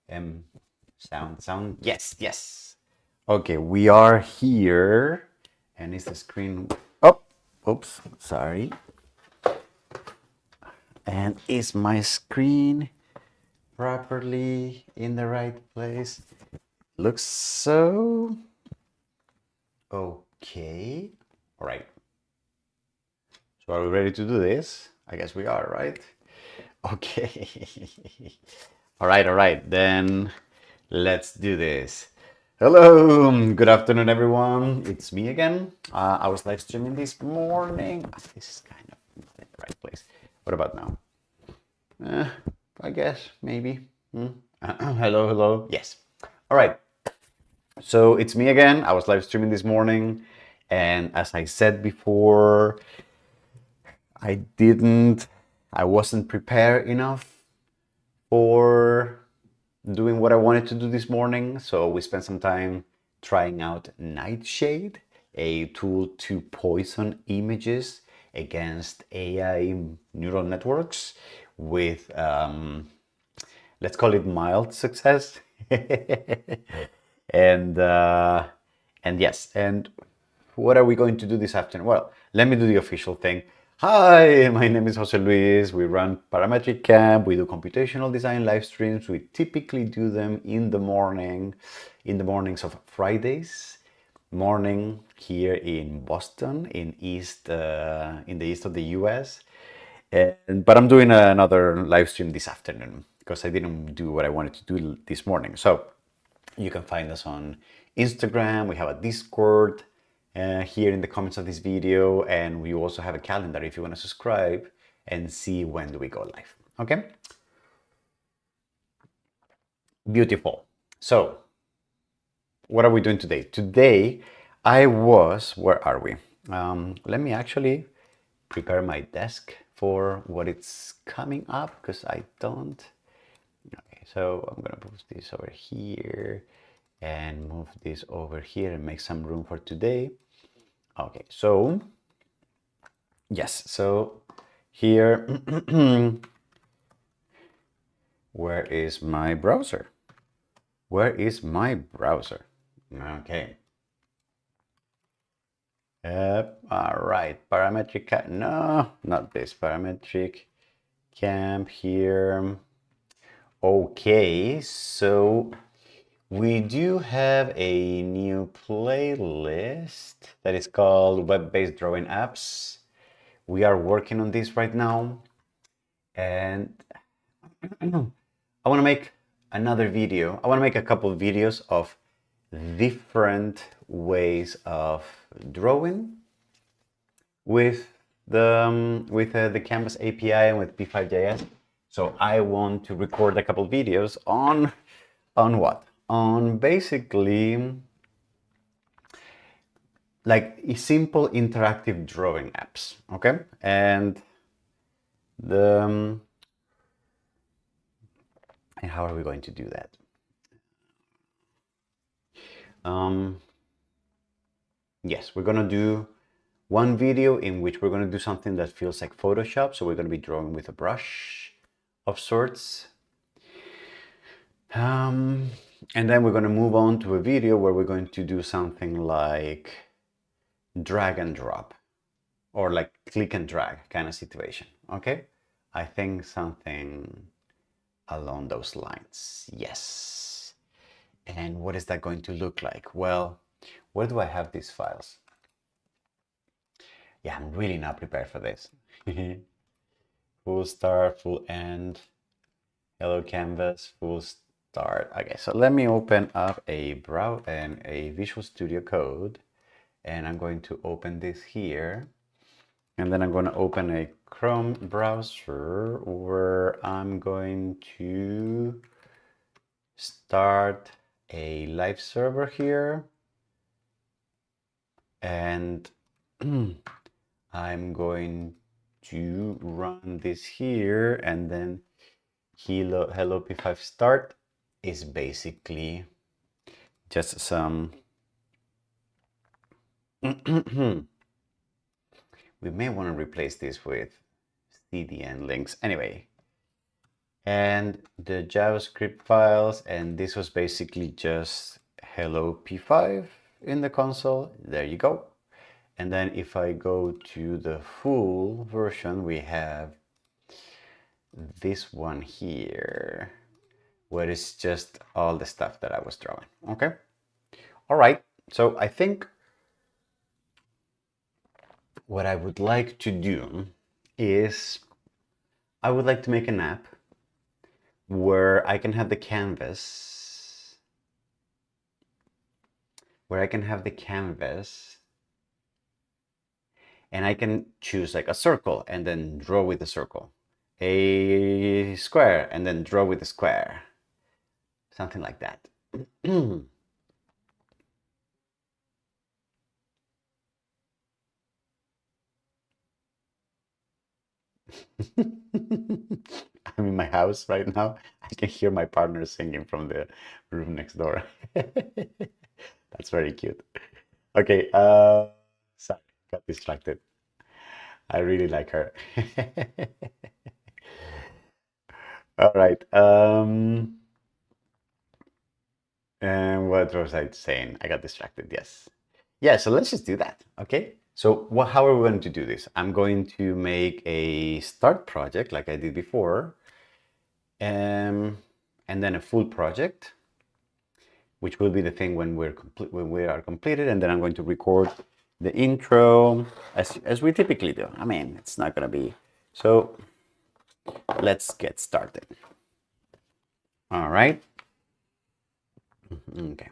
Sound. Yes. Okay, we are here. And is the screen... Oh, oops, sorry. And is my screen properly in the right place? Looks so... Okay. All right. So are we ready to do this? I guess we are, right? Okay. All right. Then let's do this. Hello, good afternoon, everyone. It's me again. I was live streaming this morning. This is kind of in the right place. What about now? I guess, maybe. Hello. Yes. All right. So it's me again. I was live streaming this morning. And as I said before, I wasn't prepared enough for doing what I wanted to do this morning. So we spent some time trying out Nightshade, a tool to poison images against AI neural networks with, let's call it mild success. and yes, and what are we going to do this afternoon? Well, let me do the official thing. Hi, my name is Jose Luis. We run Parametric Camp. We do computational design live streams. We typically do them in the mornings of Fridays morning here in Boston, in the east of the US. But I'm doing another live stream this afternoon because I didn't do what I wanted to do this morning. So you can find us on Instagram. We have a Discord here in the comments of this video, and we also have a calendar if you want to subscribe and see when do we go live. Okay? Beautiful. So, what are we doing today? Today, where are we? Let me actually prepare my desk for what it's coming up because I don't. Okay, so I'm gonna move this over here and move this over here and make some room for today. Okay, so yes, so here, where is my browser? Where is my browser? Okay. All right, parametric, no, not this, parametric camp here. Okay, so we do have a new playlist that is called Web-Based Drawing Apps. We are working on this right now, and I want to make another video. I want to make a couple of videos of different ways of drawing with the Canvas API and with P5.js. So I want to record a couple of videos on what? On basically like simple interactive drawing apps, okay? And and how are we going to do that? Yes, we're gonna do one video in which we're gonna do something that feels like Photoshop. So we're gonna be drawing with a brush of sorts. And then we're gonna move on to a video where we're going to do something like drag and drop or like click and drag kind of situation, okay? I think something along those lines, yes. And what is that going to look like? Well, where do I have these files? Yeah, I'm really not prepared for this. Full start, full end, hello canvas, full start. Okay, so let me open up a Visual Studio Code, and I'm going to open this here. And then I'm going to open a Chrome browser where I'm going to start a live server here. And I'm going to run this here, and then hello P5 start is basically just some we may want to replace this with CDN links anyway. and the JavaScript files, and this was basically just hello P5 in the console. There you go. And then if I go to the full version, we have this one here, where it's just all the stuff that I was drawing. Okay. All right. So I think what I would like to do is I would like to make an app where I can have the canvas, and I can choose like a circle and then draw with the circle, a square and then draw with the square, something like that. I'm in my house right now. I can hear my partner singing from the room next door. That's very cute. Okay, sorry, got distracted. I really like her. All right. And what was I saying? I got distracted. Yes. Yeah, so let's just do that. Okay. So how are we going to do this? I'm going to make a start project like I did before, and then a full project, which will be the thing when we are completed, and then I'm going to record the intro as we typically do. I mean, it's not going to be so. Let's get started. All right. Okay.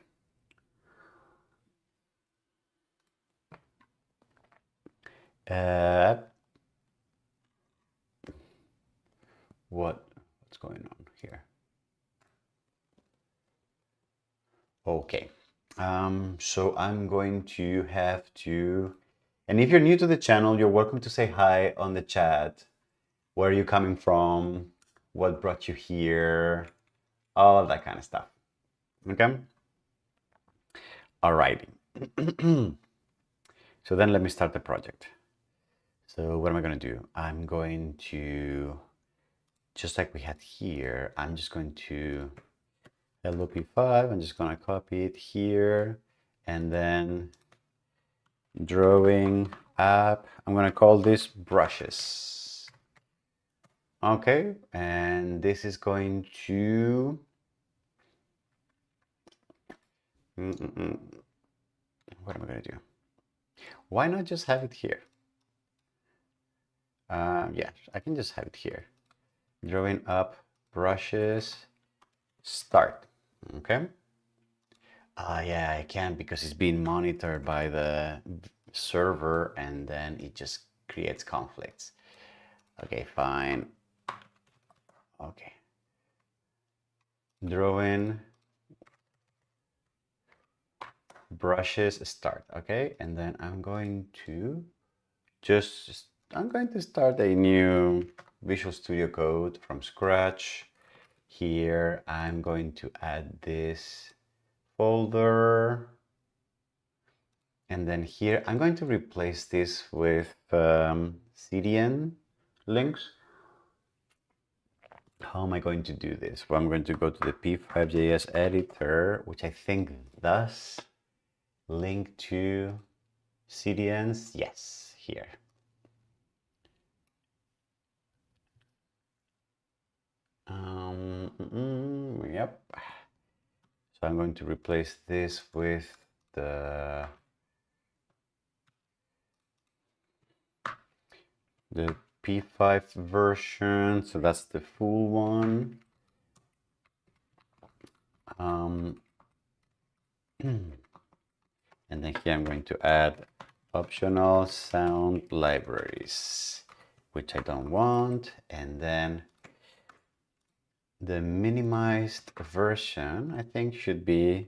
What's going on here? Okay. So I'm going to have to, and if you're new to the channel, you're welcome to say hi on the chat. Where are you coming from? What brought you here? All of that kind of stuff. Okay. Alrighty. So then let me start the project. So what am I going to do? I'm going to, just like we had here, I'm just going to hello P5. I'm just going to copy it here, and then drawing app. I'm going to call this brushes. Okay, and this is going to what am I going to do? Why not just have it here? Yeah, I can just have it here. Drawing up brushes start. Okay. Yeah, I can't because it's being monitored by the server, and then it just creates conflicts. Okay, fine. Okay. Drawing brushes start. Okay, and then I'm going to start a new Visual Studio Code from scratch. Here I'm going to add this folder, and then here I'm going to replace this with CDN links. How am I going to do this? Well, I'm going to go to the P5JS editor, which I think does link to CDNs. Yes, here. Yep. So I'm going to replace this with the P5 version. So that's the full one. And then here I'm going to add optional sound libraries, which I don't want. And then the minimized version, I think, should be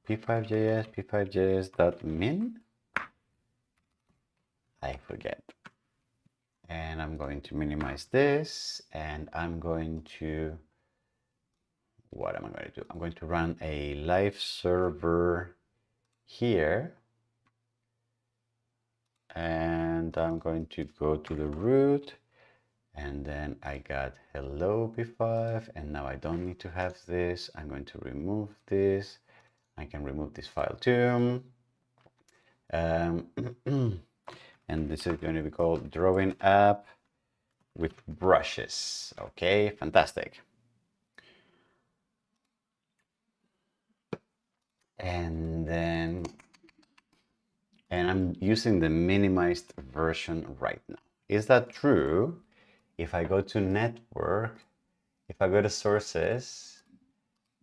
p5js.min. I forget. And I'm going to minimize this, and I'm going to, what am I going to do? I'm going to run a live server here, and I'm going to go to the root, And then I got hello p5, and now I don't need to have this. I'm going to remove this. I can remove this file too. And this is going to be called drawing app with brushes. Okay, fantastic. And I'm using the minimized version right now. Is that true? If I go to network, if I go to sources,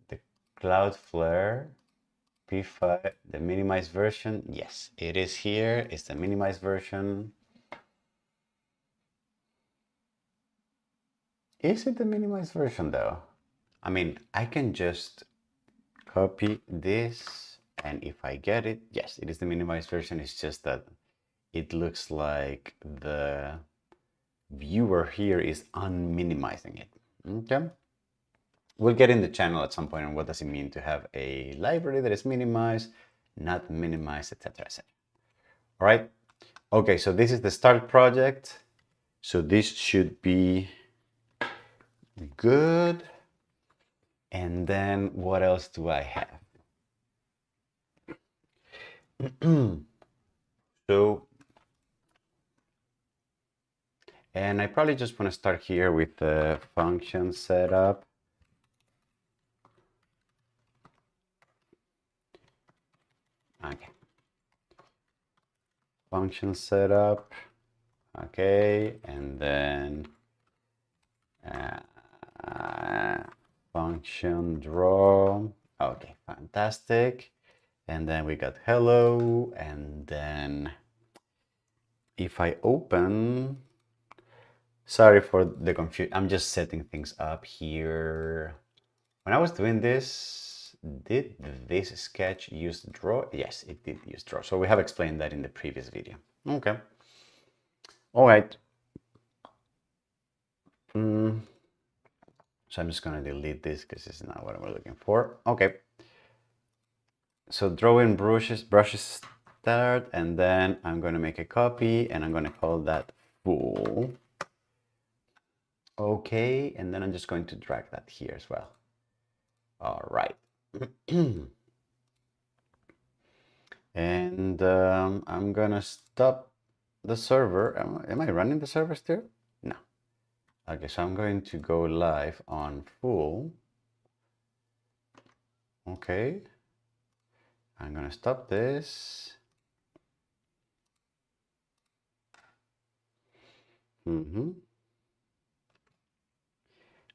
the Cloudflare P5, the minimized version, yes, it is here. It's the minimized version. Is it the minimized version though? I mean, I can just copy this, and if I get it, yes, it is the minimized version. It's just that it looks like the viewer here is unminimizing it. Okay. We'll get in the channel at some point on what does it mean to have a library that is minimized, not minimized, etc., etc. All right. Okay, so this is the start project. So this should be good. And then what else do I have? So, and I probably just want to start here with the function setup. Okay. Function setup. Okay, and then function draw. Okay, fantastic. And then we got hello, and then if I open, sorry for the confusion, I'm just setting things up here. When I was doing this, did this sketch use draw? Yes, it did use draw. So we have explained that in the previous video. Okay. All right. So I'm just going to delete this because it's not what we're looking for. Okay. So drawing brushes start, and then I'm going to make a copy, and I'm going to call that full. Okay, and then I'm just going to drag that here as well. All right. And I'm gonna stop the server. Am I running the server still? No. Okay, so I'm going to go live on full. Okay. I'm gonna stop this.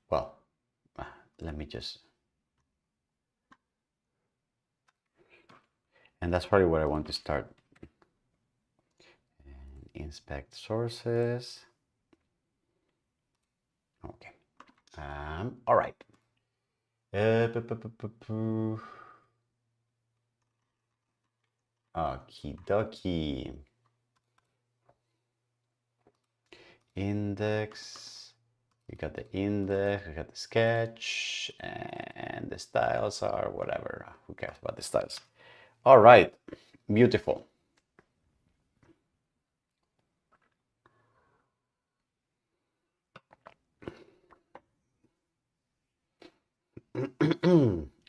Well, let me just, and that's probably where I want to start. And inspect sources. Okay. All right. Okie dokie. Index. We got the index, we got the sketch, and the styles are whatever. Who cares about the styles? All right, beautiful.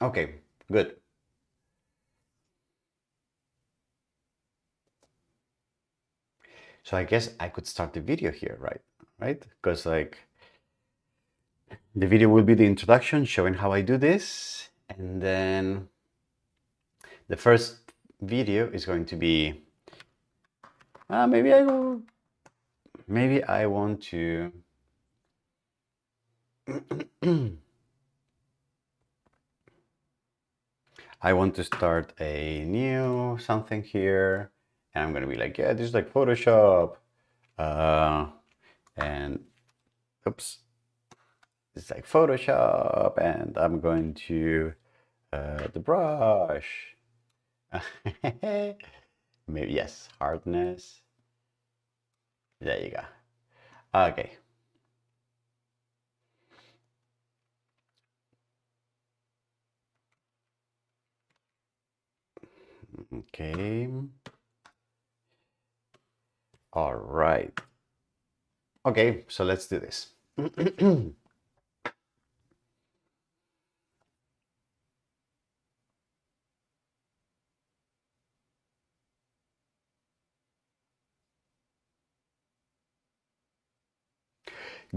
Okay, good. So I guess I could start the video here, right? Right? Because like the video will be the introduction showing how I do this, and then the first video is going to be maybe I want to I want to start a new something here, and I'm gonna be like, yeah, this is like Photoshop, and oops, it's like Photoshop, and I'm going to the brush. Maybe yes, hardness. There you go. Okay. Okay. All right. Okay, so let's do this.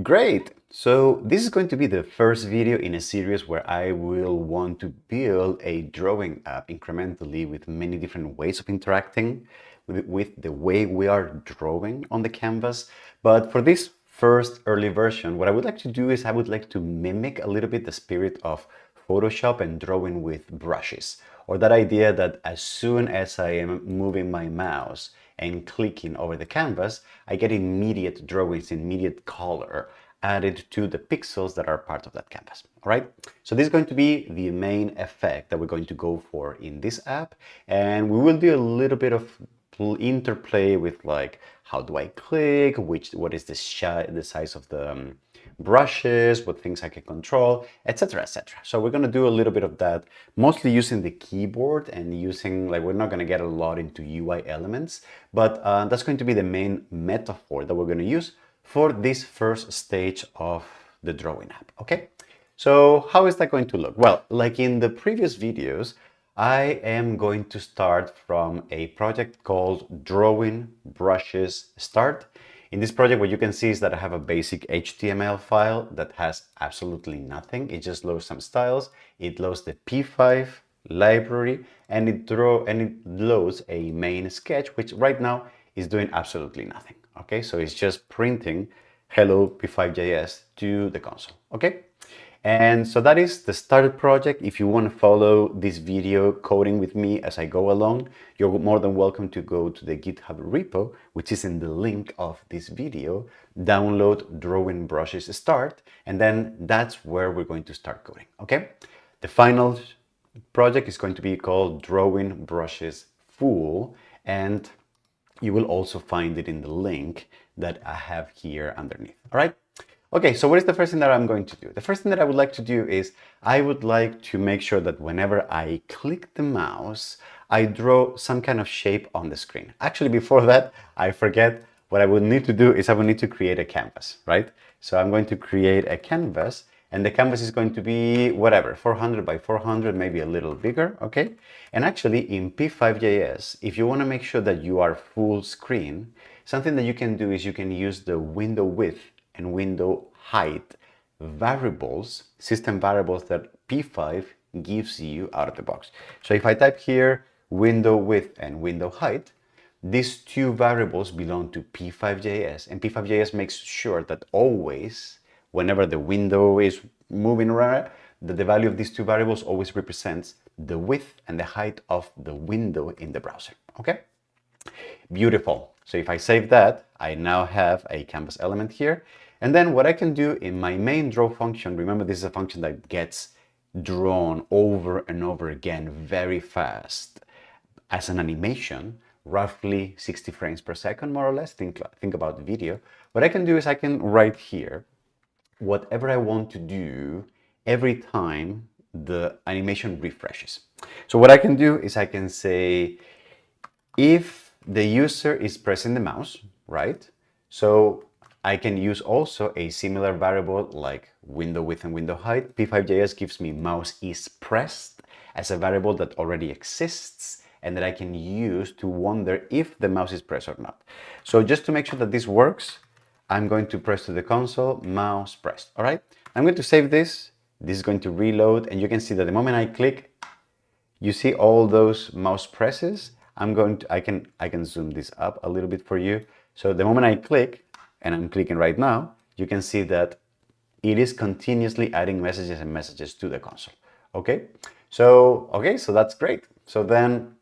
Great! So this is going to be the first video in a series where I will want to build a drawing app incrementally with many different ways of interacting with the way we are drawing on the canvas. But for this first early version, what I would like to do is I would like to mimic a little bit the spirit of Photoshop and drawing with brushes, or that idea that as soon as I am moving my mouse and clicking over the canvas, I get immediate drawings, immediate color added to the pixels that are part of that canvas. All right, so this is going to be the main effect that we're going to go for in this app, and we will do a little bit of interplay with like how do I click, what is the size of the brushes, what things I can control, etc., etc. So we're going to do a little bit of that, mostly using the keyboard and using, like, we're not going to get a lot into UI elements, but that's going to be the main metaphor that we're going to use for this first stage of the drawing app. Okay, so how is that going to look? Well, like in the previous videos, I am going to start from a project called Drawing Brushes Start. In this project, what you can see is that I have a basic HTML file that has absolutely nothing. It just loads some styles. It loads the P5 library, and it loads a main sketch, which right now is doing absolutely nothing. Okay, so it's just printing hello P5.js to the console. Okay. And so that is the started project. If you want to follow this video coding with me as I go along, you're more than welcome to go to the GitHub repo, which is in the link of this video, download Drawing Brushes Start, and then that's where we're going to start coding, okay? The final project is going to be called Drawing Brushes Full, and you will also find it in the link that I have here underneath, all right? Okay, so what is the first thing that I'm going to do? The first thing that I would like to do is I would like to make sure that whenever I click the mouse, I draw some kind of shape on the screen. Actually, before that, I forget what I would need to do is I would need to create a canvas, right? So I'm going to create a canvas, and the canvas is going to be whatever, 400 by 400, maybe a little bigger, okay? And actually in P5.js, if you want to make sure that you are full screen, something that you can do is you can use the window width and window height variables, system variables that P5 gives you out of the box. So if I type here window width and window height, these two variables belong to P5.js, and P5.js makes sure that always, whenever the window is moving around, that the value of these two variables always represents the width and the height of the window in the browser. Okay? Beautiful. So if I save that, I now have a canvas element here. And then what I can do in my main draw function, remember this is a function that gets drawn over and over again very fast as an animation, roughly 60 frames per second, more or less. Think about the video. What I can do is I can write here whatever I want to do every time the animation refreshes. So what I can do is I can say, if the user is pressing the mouse, right? So I can use also a similar variable like window width and window height. P5.js gives me mouse is pressed as a variable that already exists and that I can use to wonder if the mouse is pressed or not. So just to make sure that this works, I'm going to press to the console, mouse pressed, all right? I'm going to save this. This is going to reload, and you can see that the moment I click, you see all those mouse presses. I can zoom this up a little bit for you. So the moment I click, and I'm clicking right now, you can see that it is continuously adding messages and messages to the console. Okay, so that's great. So then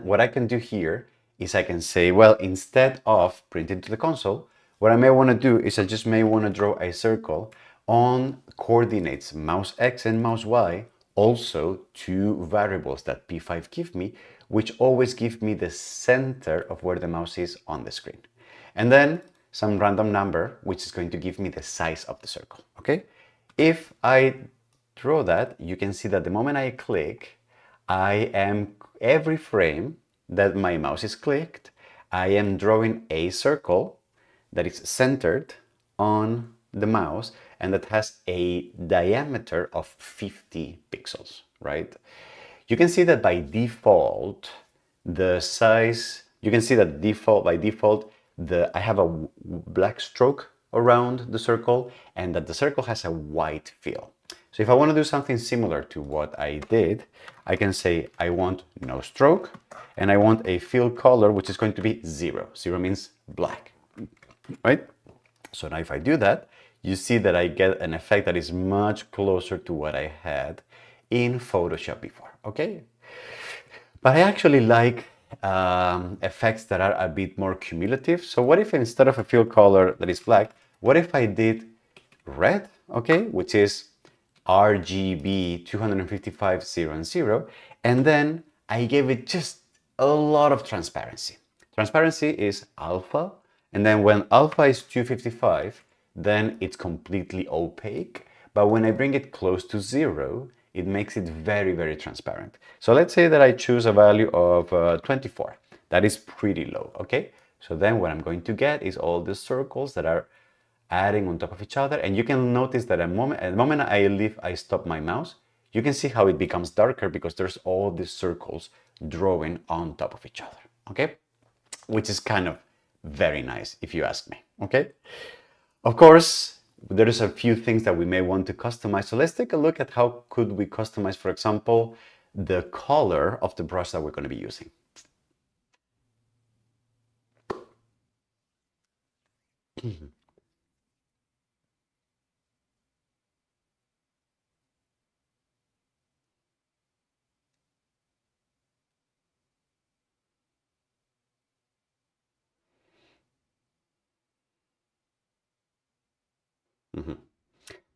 what I can do here is I can say, well, instead of printing to the console, what I may want to do is I just may want to draw a circle on coordinates mouse X and mouse Y, also two variables that P5 give me, which always give me the center of where the mouse is on the screen. And then some random number, which is going to give me the size of the circle, okay? If I draw that, you can see that the moment I click, every frame that my mouse is clicked, I am drawing a circle that is centered on the mouse and that has a diameter of 50 pixels, right? You can see that by default, the size, you can see that by default, I have a black stroke around the circle and that the circle has a white fill. So if I want to do something similar to what I did, I can say I want no stroke and I want a fill color, which is going to be 0. 0 means black, right? So now if I do that, you see that I get an effect that is much closer to what I had in Photoshop before, okay? But I actually like effects that are a bit more cumulative. So what if instead of a fill color that is black, what if I did red, okay, which is RGB 255 0 and 0, and then I gave it just a lot of transparency. Transparency is alpha, and then when alpha is 255, then it's completely opaque. But when I bring it close to 0, it makes it very, very transparent. So let's say that I choose a value of 24. That is pretty low, okay? So then what I'm going to get is all the circles that are adding on top of each other. And you can notice that at the moment I stop my mouse, you can see how it becomes darker because there's all these circles drawing on top of each other, okay? Which is kind of very nice if you ask me, okay? Of course, there is a few things that we may want to customize. So let's take a look at how could we customize, for example, the color of the brush that we're going to be using.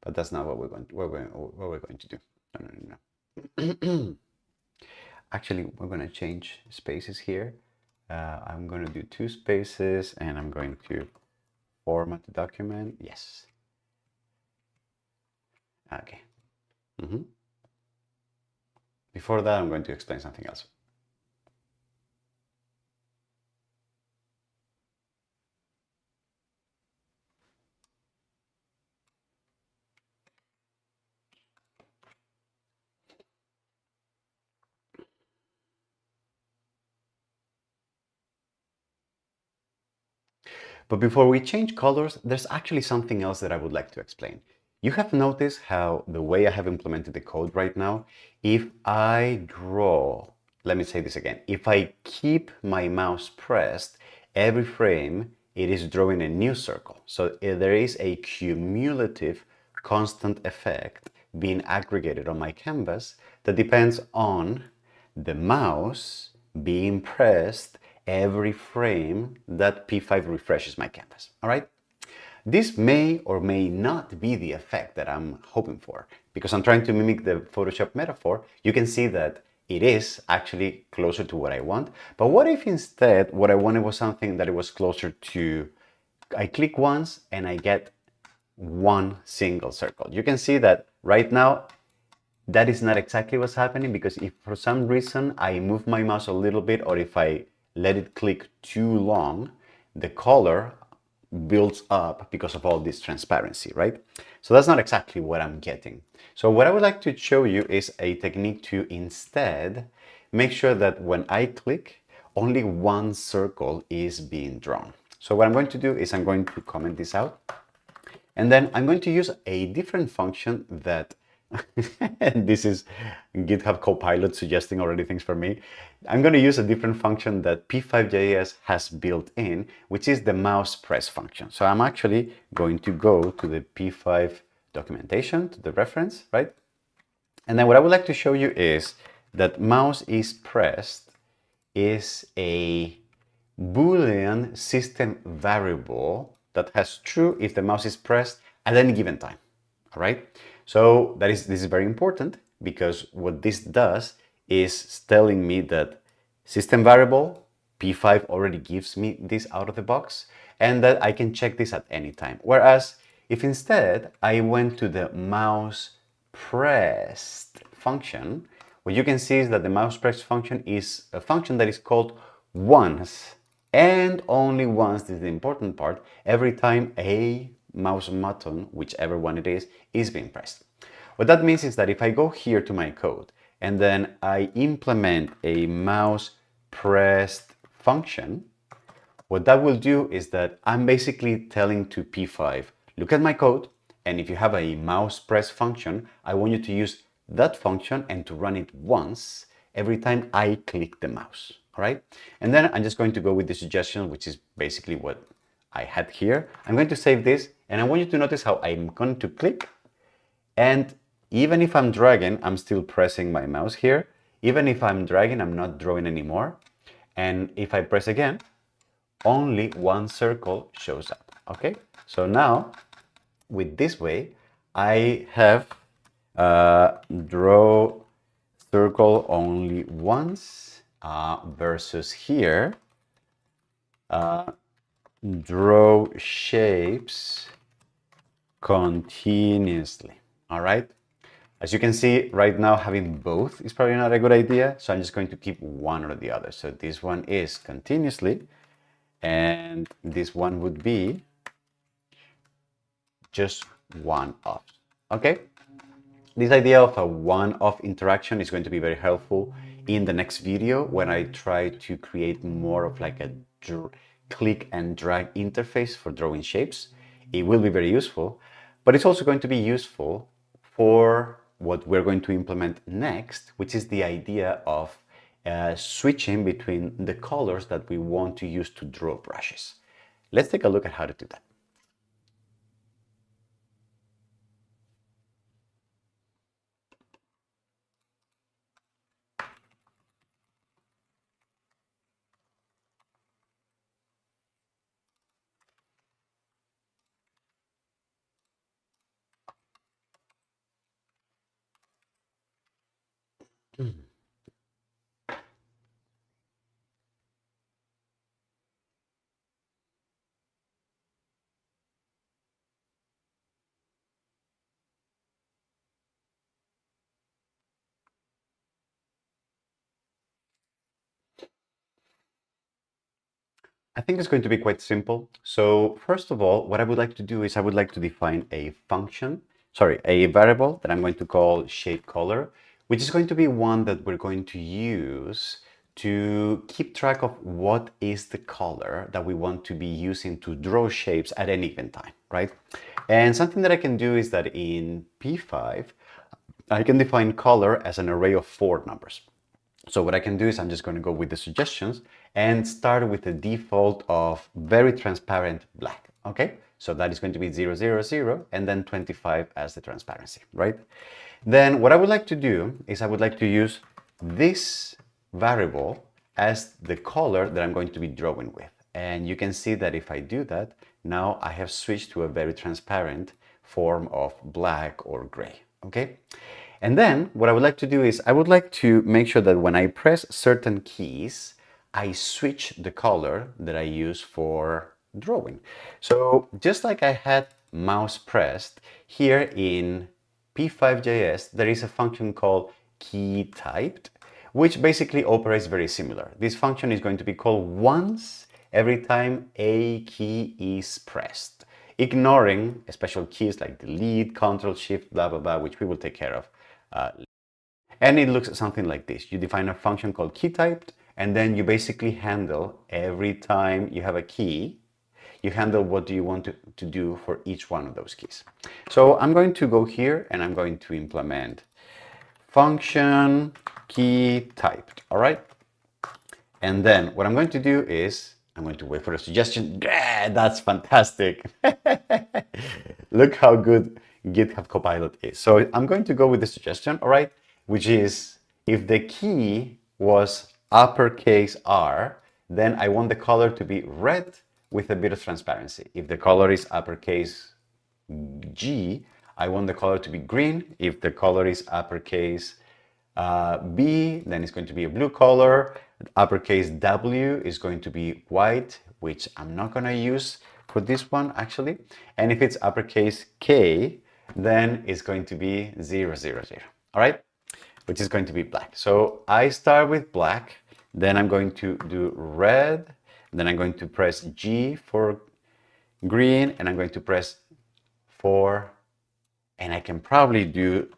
But that's not what we're going to do. No. Actually, we're going to change spaces here. I'm going to do 2 spaces and I'm going to format the document. Yes. Okay. Before that, I'm going to explain something else. But before we change colors, there's actually something else that I would like to explain. You have noticed how the way I have implemented the code right now, if I draw, let me say this again, if I keep my mouse pressed, every frame, it is drawing a new circle. So there is a cumulative constant effect being aggregated on my canvas that depends on the mouse being pressed every frame that P5 refreshes my canvas, all right? This may or may not be the effect that I'm hoping for. Because I'm trying to mimic the Photoshop metaphor, you can see that it is actually closer to what I want. But what if instead what I wanted was something that it was closer to, I click once and I get one single circle. You can see that right now that is not exactly what's happening, because if for some reason I move my mouse a little bit or if I let it click too long, the color builds up because of all this transparency, right? So that's not exactly what I'm getting. So what I would like to show you is a technique to instead make sure that when I click, only one circle is being drawn. So what I'm going to do is I'm going to comment this out. And then I'm going to use a different function that, this is GitHub Copilot suggesting already things for me. I'm going to use a different function that P5.js has built in, which is the mouse press function. So I'm actually going to go to the P5 documentation, to the reference, right? And then what I would like to show you is that mouse is pressed is a Boolean system variable that has true if the mouse is pressed at any given time. All right. So this is very important, because what this does is telling me that system variable P5 already gives me this out of the box and that I can check this at any time. Whereas if instead I went to the mouse pressed function, what you can see is that the mouse press function is a function that is called once And only once, this is the important part, every time a mouse button, whichever one it is being pressed. What that means is that if I go here to my code and then I implement a mouse pressed function, what that will do is that I'm basically telling to P5, look at my code, and if you have a mouse press function, I want you to use that function and to run it once every time I click the mouse, all right? And then I'm just going to go with the suggestion, which is basically what I had here. I'm going to save this, and I want you to notice how I'm going to click, and even if I'm dragging, I'm still pressing my mouse here. Even if I'm dragging, I'm not drawing anymore. And if I press again, only one circle shows up, okay? So now, with this way, I have draw circle only once versus here, draw shapes continuously, all right? As you can see, right now having both is probably not a good idea, so I'm just going to keep one or the other. So this one is continuously, and this one would be just one off, okay? This idea of a one-off interaction is going to be very helpful in the next video when I try to create more of like a click and drag interface for drawing shapes. It will be very useful, but it's also going to be useful for what we're going to implement next, which is the idea of switching between the colors that we want to use to draw brushes. Let's take a look at how to do that. I think it's going to be quite simple. So first of all, what I would like to do is I would like to define a function, sorry, a variable that I'm going to call shape color, which is going to be one that we're going to use to keep track of what is the color that we want to be using to draw shapes at any given time, right? And something that I can do is that in P5, I can define color as an array of 4 numbers. So what I can do is I'm just going to go with the suggestions and start with the default of very transparent black, okay? So that is going to be 0, 0, 0, and then 25 as the transparency, right? Then what I would like to do is I would like to use this variable as the color that I'm going to be drawing with. And you can see that if I do that, now I have switched to a very transparent form of black or gray, okay? And then what I would like to do is I would like to make sure that when I press certain keys, I switch the color that I use for drawing. So just like I had mouse pressed, here in P5.js, there is a function called key typed, which basically operates very similar. This function is going to be called once every time a key is pressed, ignoring special keys like delete, Control, Shift, blah, blah, blah, which we will take care of. And it looks something like this. You define a function called key typed, and then you basically handle every time you have a key, you handle what do you want to do for each one of those keys. So I'm going to go here and I'm going to implement function key typed, all right? And then what I'm going to do is I'm going to wait for a suggestion. Yeah, that's fantastic. Look how good GitHub Copilot is. So I'm going to go with the suggestion, all right, which is if the key was uppercase R, then I want the color to be red with a bit of transparency. If the color is uppercase G, I want the color to be green. If the color is uppercase B, then it's going to be a blue color. Uppercase W is going to be white, which I'm not going to use for this one actually. And if it's uppercase K, then it's going to be 0, 0, 0. All right, which is going to be black. So I start with black, then I'm going to do red, Then I'm going to press G for green, and I'm going to press 4, and I can probably do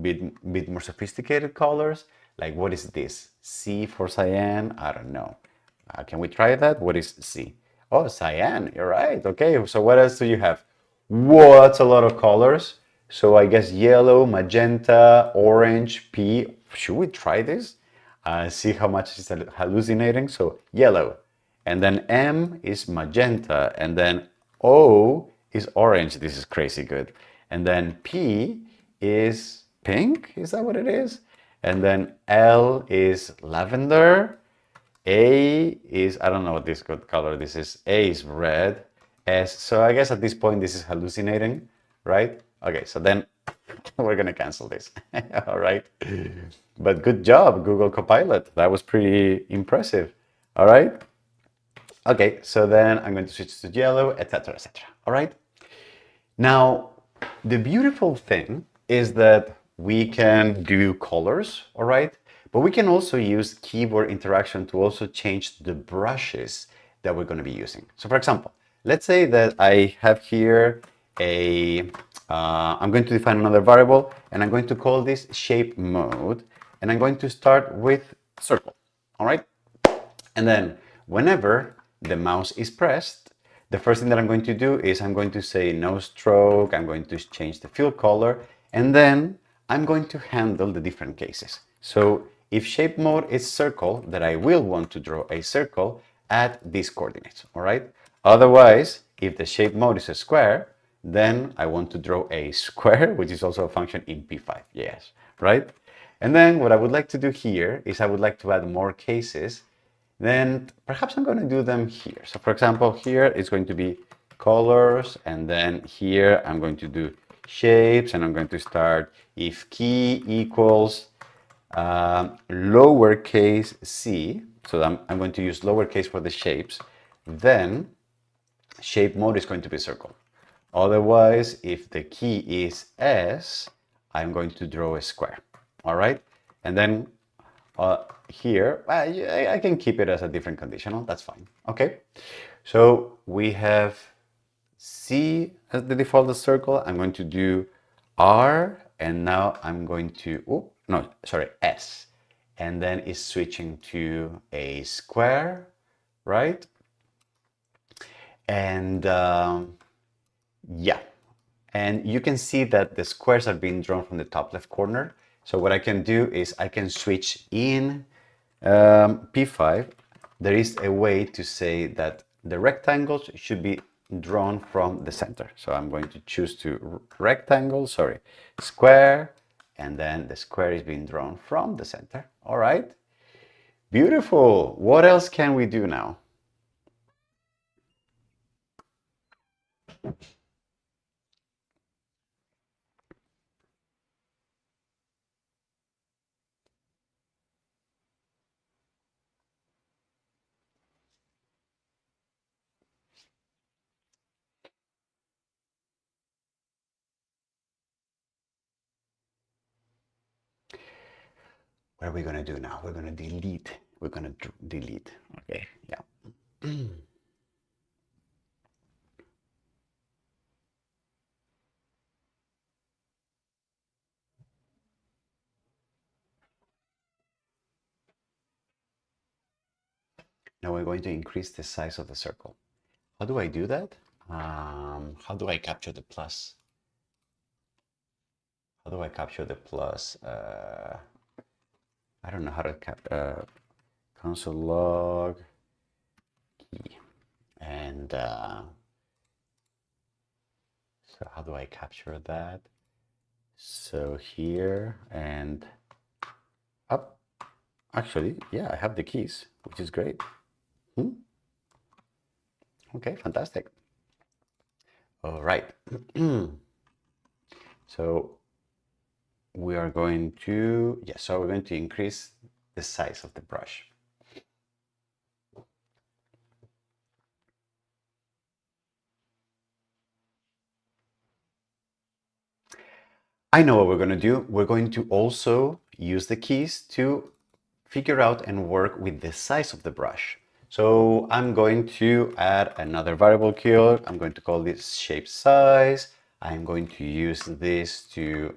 bit more sophisticated colors. Like, what is this? C for cyan? I don't know. Can we try that? What is C? Oh, cyan. You're right. Okay. So what else do you have? Whoa, that's a lot of colors. So I guess yellow, magenta, orange, P. Should we try this? See how much is hallucinating. So yellow, and then M is magenta, and then O is orange. This is crazy good. And then P is pink. Is that what it is? And then L is lavender. A is, I don't know what this good color this is. A is red. S, so I guess at this point this is hallucinating, right? Okay, so then we're gonna cancel this. All right. But good job, Google Copilot. That was pretty impressive. All right. Okay, so then I'm going to switch to yellow, etc., etc. All right. Now, the beautiful thing is that we can do colors, all right? But we can also use keyboard interaction to also change the brushes that we're going to be using. So for example, let's say that I have here I'm going to define another variable, and I'm going to call this shape mode, and I'm going to start with circle, all right? And then whenever the mouse is pressed, the first thing that I'm going to do is I'm going to say no stroke, I'm going to change the fill color, and then I'm going to handle the different cases. So if shape mode is circle, that I will want to draw a circle at these coordinates, all right? Otherwise, if the shape mode is a square, then I want to draw a square, which is also a function in P5, yes, right? And then what I would like to do here is I would like to add more cases. Then perhaps I'm going to do them here. So for example, here it's going to be colors, and then here I'm going to do shapes, and I'm going to start if key equals lowercase c, so I'm going to use lowercase for the shapes, then shape mode is going to be circle. Otherwise, if the key is S, I'm going to draw a square, all right? And then here, I can keep it as a different conditional, that's fine, okay? So we have C as the default circle. I'm going to do R, and now I'm going to, oh, no, sorry, S. And then it's switching to a square, right? And yeah, and you can see that the squares are being drawn from the top left corner. So what I can do is I can switch in P5. There is a way to say that the rectangles should be drawn from the center. So I'm going to choose to rectangle, sorry, square, and then the square is being drawn from the center. All right, beautiful. What else can we do now? What are we going to do now? We're going to delete. We're going to delete. Okay, yeah. Now we're going to increase the size of the circle. How do I do that? How do I capture the plus? How do I capture the plus? I don't know how to console log key. And so how do I capture that? So here and up. Actually, yeah, I have the keys, which is great. Okay, fantastic. All right. So we are going to, yeah, so we're going to increase the size of the brush. I know what we're going to do. We're going to also use the keys to figure out and work with the size of the brush. So I'm going to add another variable here. I'm going to call this shape size. I'm going to use this to,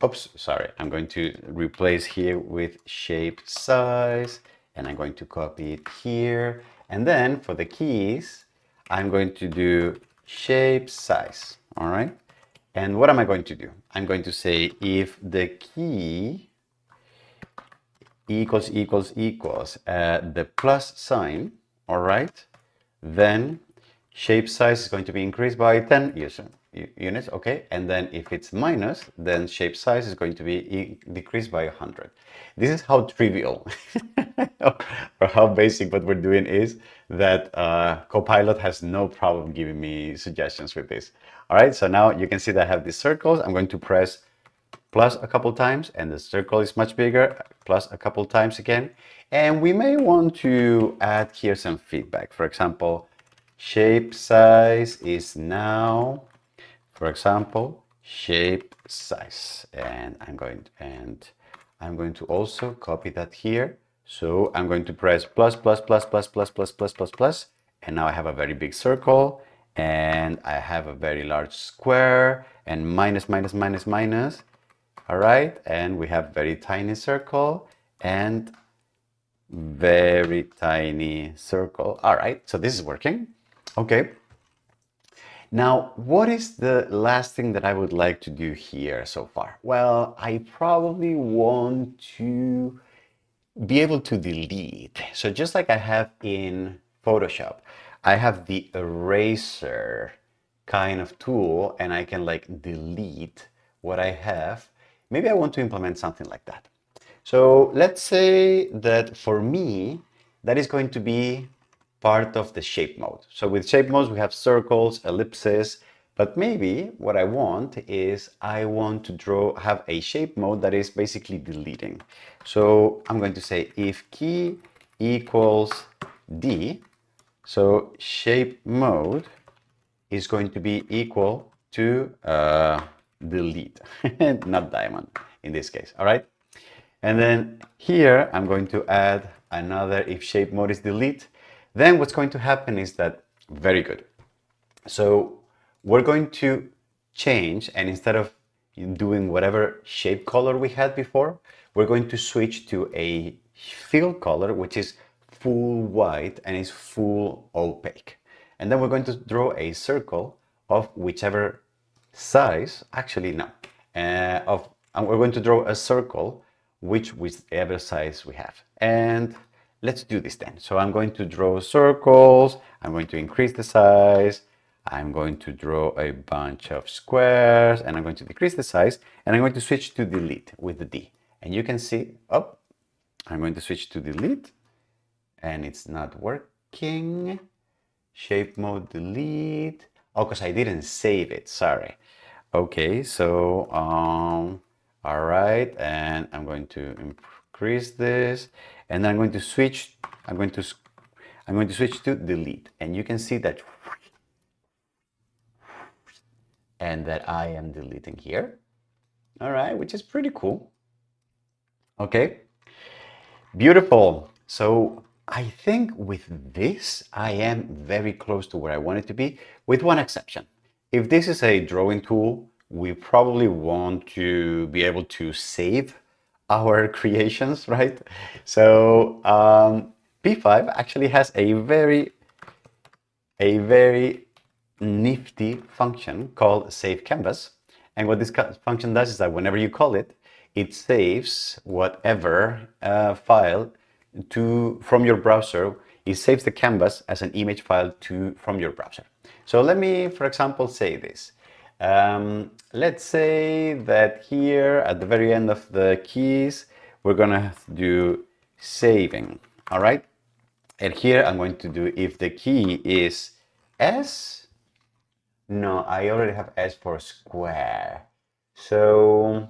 oops, sorry. I'm going to replace here with shape size, and I'm going to copy it here. And then for the keys, I'm going to do shape size, all right? And what am I going to do? I'm going to say if the key equals the plus sign, all right, then shape size is going to be increased by 10 units, okay? And then if it's minus, then shape size is going to be decreased by 100. This is how trivial or how basic what we're doing is that Copilot has no problem giving me suggestions with this. All right, so now you can see that I have these circles. I'm going to press plus a couple times, and the circle is much bigger, plus a couple times again. And we may want to add here some feedback. For example, shape size is now, for example, shape size. And I'm going to also copy that here. So I'm going to press plus, plus, plus, plus, plus, plus, plus, plus, plus, and now I have a very big circle, and I have a very large square, and minus, minus, minus, minus. All right, and we have very tiny circle and very tiny circle. All right, so this is working. Okay. Now, what is the last thing that I would like to do here so far? Well, I probably want to be able to delete. So just like I have in Photoshop, I have the eraser kind of tool, and I can like delete what I have. Maybe I want to implement something like that. So let's say that for me, that is going to be part of the shape mode. So with shape modes, we have circles, ellipses, but maybe what I want is I want to have a shape mode that is basically deleting. So I'm going to say if key equals D, so shape mode is going to be equal to delete, not diamond in this case, all right? And then here I'm going to add another if shape mode is delete. Then what's going to happen is that, very good. So we're going to change, and instead of doing whatever shape color we had before, we're going to switch to a fill color, which is full white and is full opaque. And then we're going to draw a circle of whichever size, actually no, and we're going to draw a circle whichever size we have. And let's do this then. So I'm going to draw circles, I'm going to increase the size, I'm going to draw a bunch of squares, and I'm going to decrease the size, and I'm going to switch to delete with the D. And you can see, oh, I'm going to switch to delete, and it's not working. Shape mode delete. Oh, because I didn't save it, sorry. Okay, so, all right, and I'm going to increase this, and then I'm going to switch to delete, and you can see that, and that I am deleting here. All right, which is pretty cool. Okay, beautiful. So I think with this, I am very close to where I want it to be, with one exception. If this is a drawing tool, we probably want to be able to save our creations, right? So P5 actually has a very nifty function called save canvas. And what this function does is that whenever you call it, it saves whatever file from your browser. It saves the canvas as an image file from your browser. So let me, for example, say this. Let's say that here at the very end of the keys, we're gonna do saving, all right? And here I'm going to do if the key is S. No, I already have S for square. So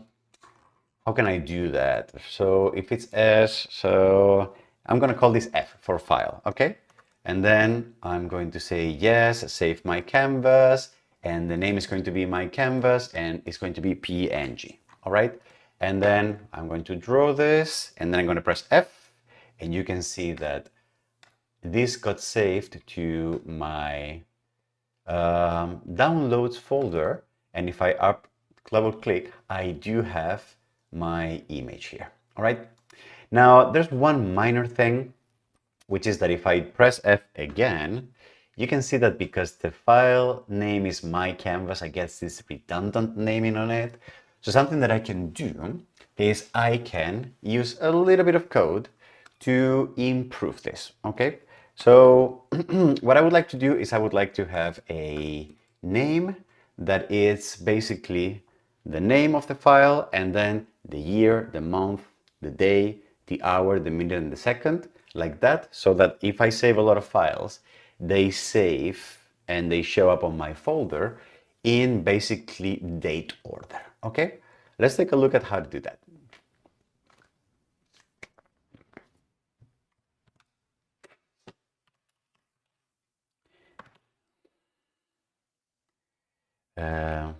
how can I do that? So if it's S, so I'm going to call this F for file, okay? And then I'm going to say yes, save my canvas, and the name is going to be my canvas, and it's going to be PNG, all right? And then I'm going to draw this, and then I'm going to press F, and you can see that this got saved to my downloads folder, and if I double click, I do have my image here. All right. Now there's one minor thing, which is that if I press F again, you can see that because the file name is my canvas, I get this redundant naming on it. So something that I can do is I can use a little bit of code to improve this, okay? So what I would like to do is I would like to have a name that is basically the name of the file and then the year, the month, the day, the hour, the minute, and the second, like that, so that if I save a lot of files, they save and they show up on my folder in basically date order, okay? Let's take a look at how to do that. Uh,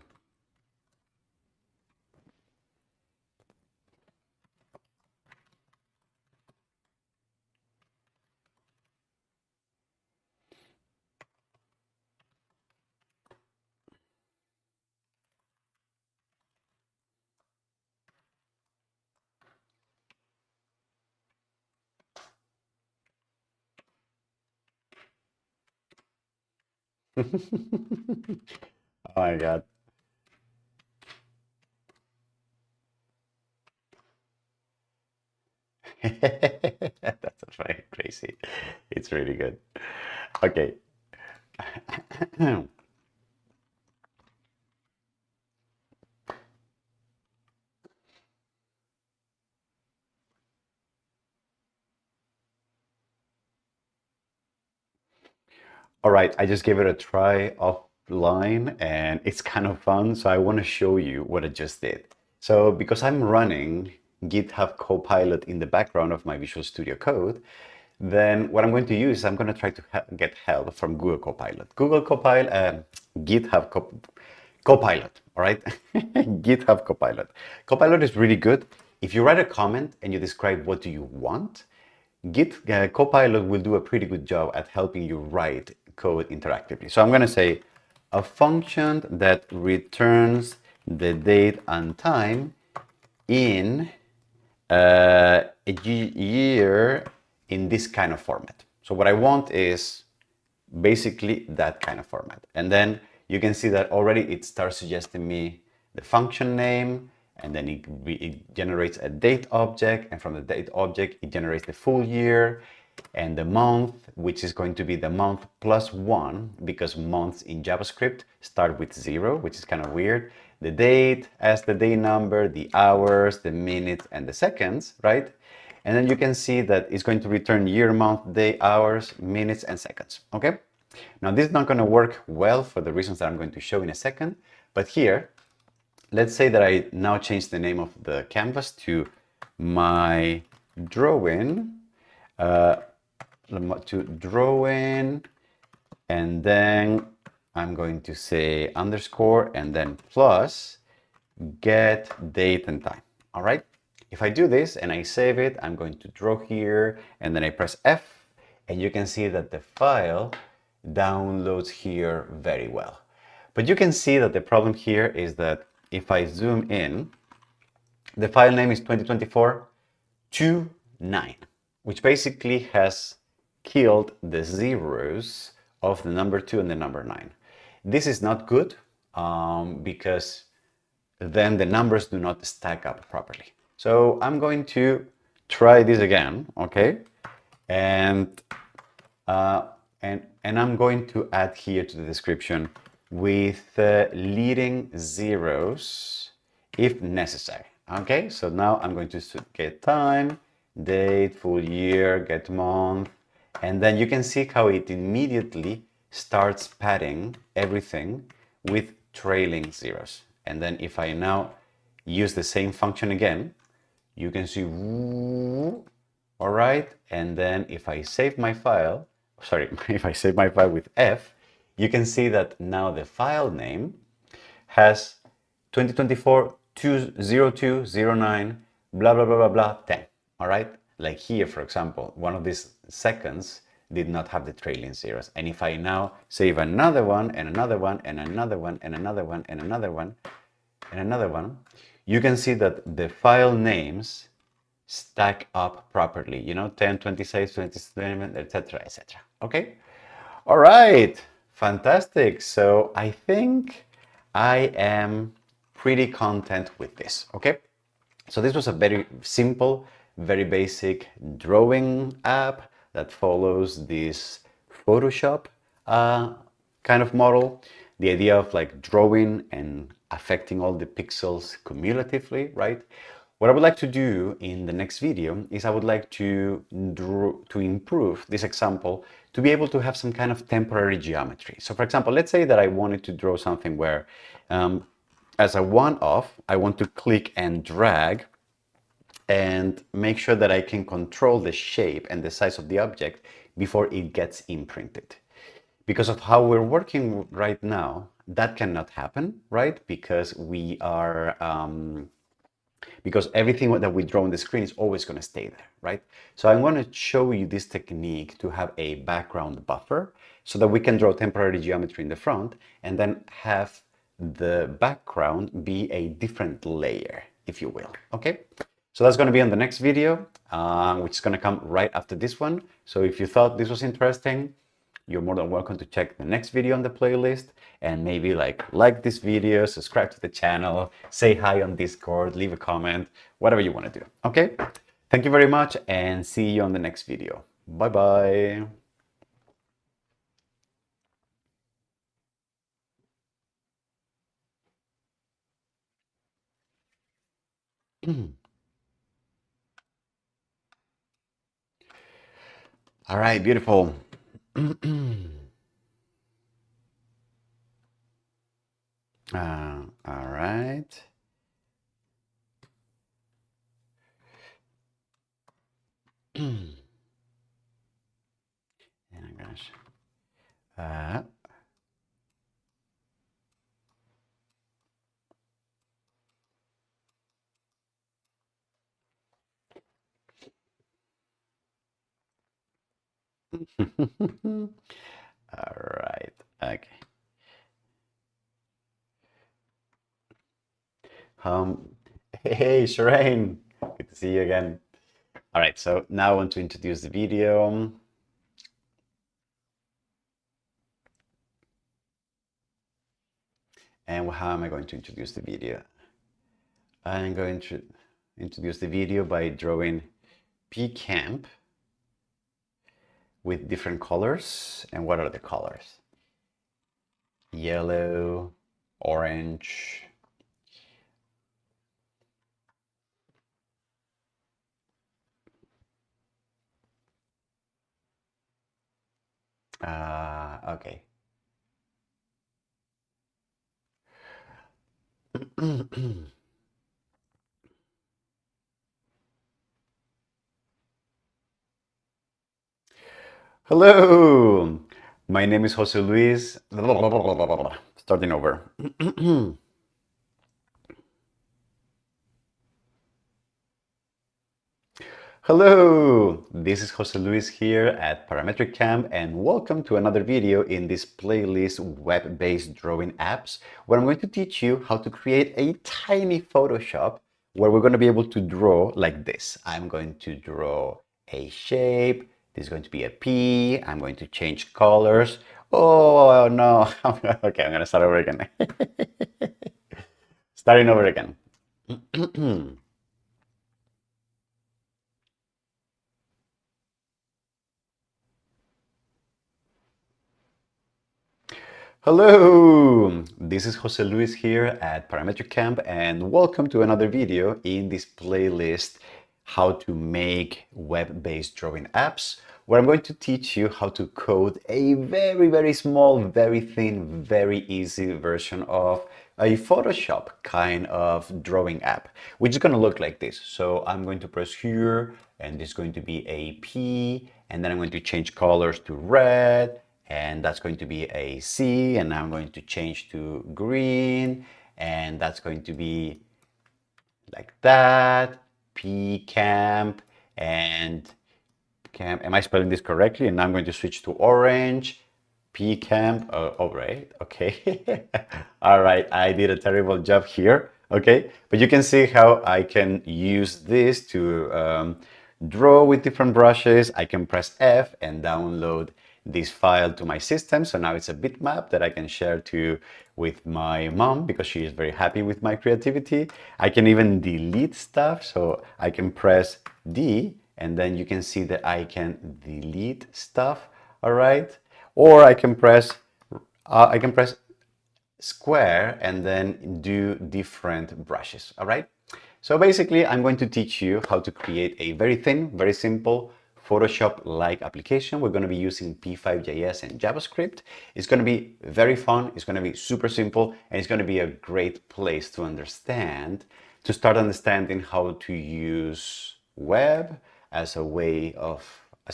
oh my God. That's very crazy. It's really good. Okay. All right, I just gave it a try offline and it's kind of fun. So I want to show you what I just did. So because I'm running GitHub Copilot in the background of my Visual Studio Code, then what I'm going to use is I'm going to try to get help from Google Copilot. Google Copilot, GitHub Copilot, all right? GitHub Copilot. Copilot is really good. If you write a comment and you describe what do you want, Copilot will do a pretty good job at helping you write code interactively. So I'm going to say a function that returns the date and time in a year in this kind of format. So what I want is basically that kind of format. And then you can see that already it starts suggesting me the function name, and then it generates a date object, and from the date object it generates the full year and the month, which is going to be the month plus 1, because months in JavaScript start with 0, which is kind of weird. The date as the day number, the hours, the minutes, and the seconds, right? And then you can see that it's going to return year, month, day, hours, minutes, and seconds, okay? Now this is not going to work well for the reasons that I'm going to show in a second, but here, let's say that I now change the name of the canvas to my drawing, and then I'm going to say underscore and then plus get date and time. All right. If I do this and I save it, I'm going to draw here and then I press F, and you can see that the file downloads here very well. But you can see that the problem here is that if I zoom in, the file name is 2024-29, which basically has killed the zeros of the number 2 and the number 9. This is not good because then the numbers do not stack up properly. So I'm going to try this again, okay? And I'm going to add here to the description with leading zeros if necessary. Okay, so now I'm going to get time, date, full year, get month, and then you can see how it immediately starts padding everything with trailing zeros. And then if I now use the same function again, you can see, all right, and then if I save my file, if I save my file with F, you can see that now the file name has 2024-02-09, blah, blah, blah, blah, blah, 10. All right. Like here, for example, one of these seconds did not have the trailing zeros. And if I now save another one and another one and another one and another one and another one and another one, you can see that the file names stack up properly, you know, 10, 26, 27, etc., etc. Okay? All right, fantastic. So I think I am pretty content with this, okay? So this was a very simple, very basic drawing app that follows this Photoshop kind of model. The idea of like drawing and affecting all the pixels cumulatively, right? What I would like to do in the next video is I would like to improve this example to be able to have some kind of temporary geometry. So for example, let's say that I wanted to draw something where as a one-off, I want to click and drag and make sure that I can control the shape and the size of the object before it gets imprinted. Because of how we're working right now, that cannot happen, right? Because we are, because everything that we draw on the screen is always going to stay there, right? So I'm going to show you this technique to have a background buffer so that we can draw temporary geometry in the front and then have the background be a different layer, if you will, okay? So that's going to be on the next video, which is going to come right after this one. So if you thought this was interesting, you're more than welcome to check the next video on the playlist and maybe like this video, subscribe to the channel, say hi on Discord, leave a comment, whatever you want to do. Okay? Thank you very much and see you on the next video. Bye-bye. All right, beautiful. All right. And I'm gonna all right. Okay. Um, hey, Shireen. Good to see you again. All right, so now I want to introduce the video. And how am I going to introduce the video? I'm going to introduce the video by drawing pcamp with different colors. And what are the colors? Yellow, orange, okay. Hello, my name is Jose Luis. Starting over. Hello, this is Jose Luis here at Parametric Camp and welcome to another video in this playlist web-based drawing apps where I'm going to teach you how to create a tiny Photoshop where we're going to be able to draw like this. I'm going to draw a shape. This is going to be a P. I'm going to change colors. Oh no, okay, I'm going to start over again. Starting over again. Hello, this is Jose Luis here at Parametric Camp and welcome to another video in this playlist, how to make web-based drawing apps, where I'm going to teach you how to code a very, very small, very thin, very easy version of a Photoshop kind of drawing app, which is going to look like this. So I'm going to press here and this is going to be a P and then I'm going to change colors to red and that's going to be a C, and I'm going to change to green, and that's going to be like that, P camp, and Camp. Am I spelling this correctly? And I'm going to switch to orange. P Camp. Oh, right. Okay. All right. I did a terrible job here. Okay. But you can see how I can use this to draw with different brushes. I can press F and download this file to my system. So now it's a bitmap that I can share with my mom because she is very happy with my creativity. I can even delete stuff. So I can press D and then you can see that I can delete stuff. All right. Or I can press square and then do different brushes. All right. So basically, I'm going to teach you how to create a very thin, very simple Photoshop-like application. We're going to be using P5.js and JavaScript. It's going to be very fun. It's going to be super simple, and it's going to be a great place to start understanding how to use web as a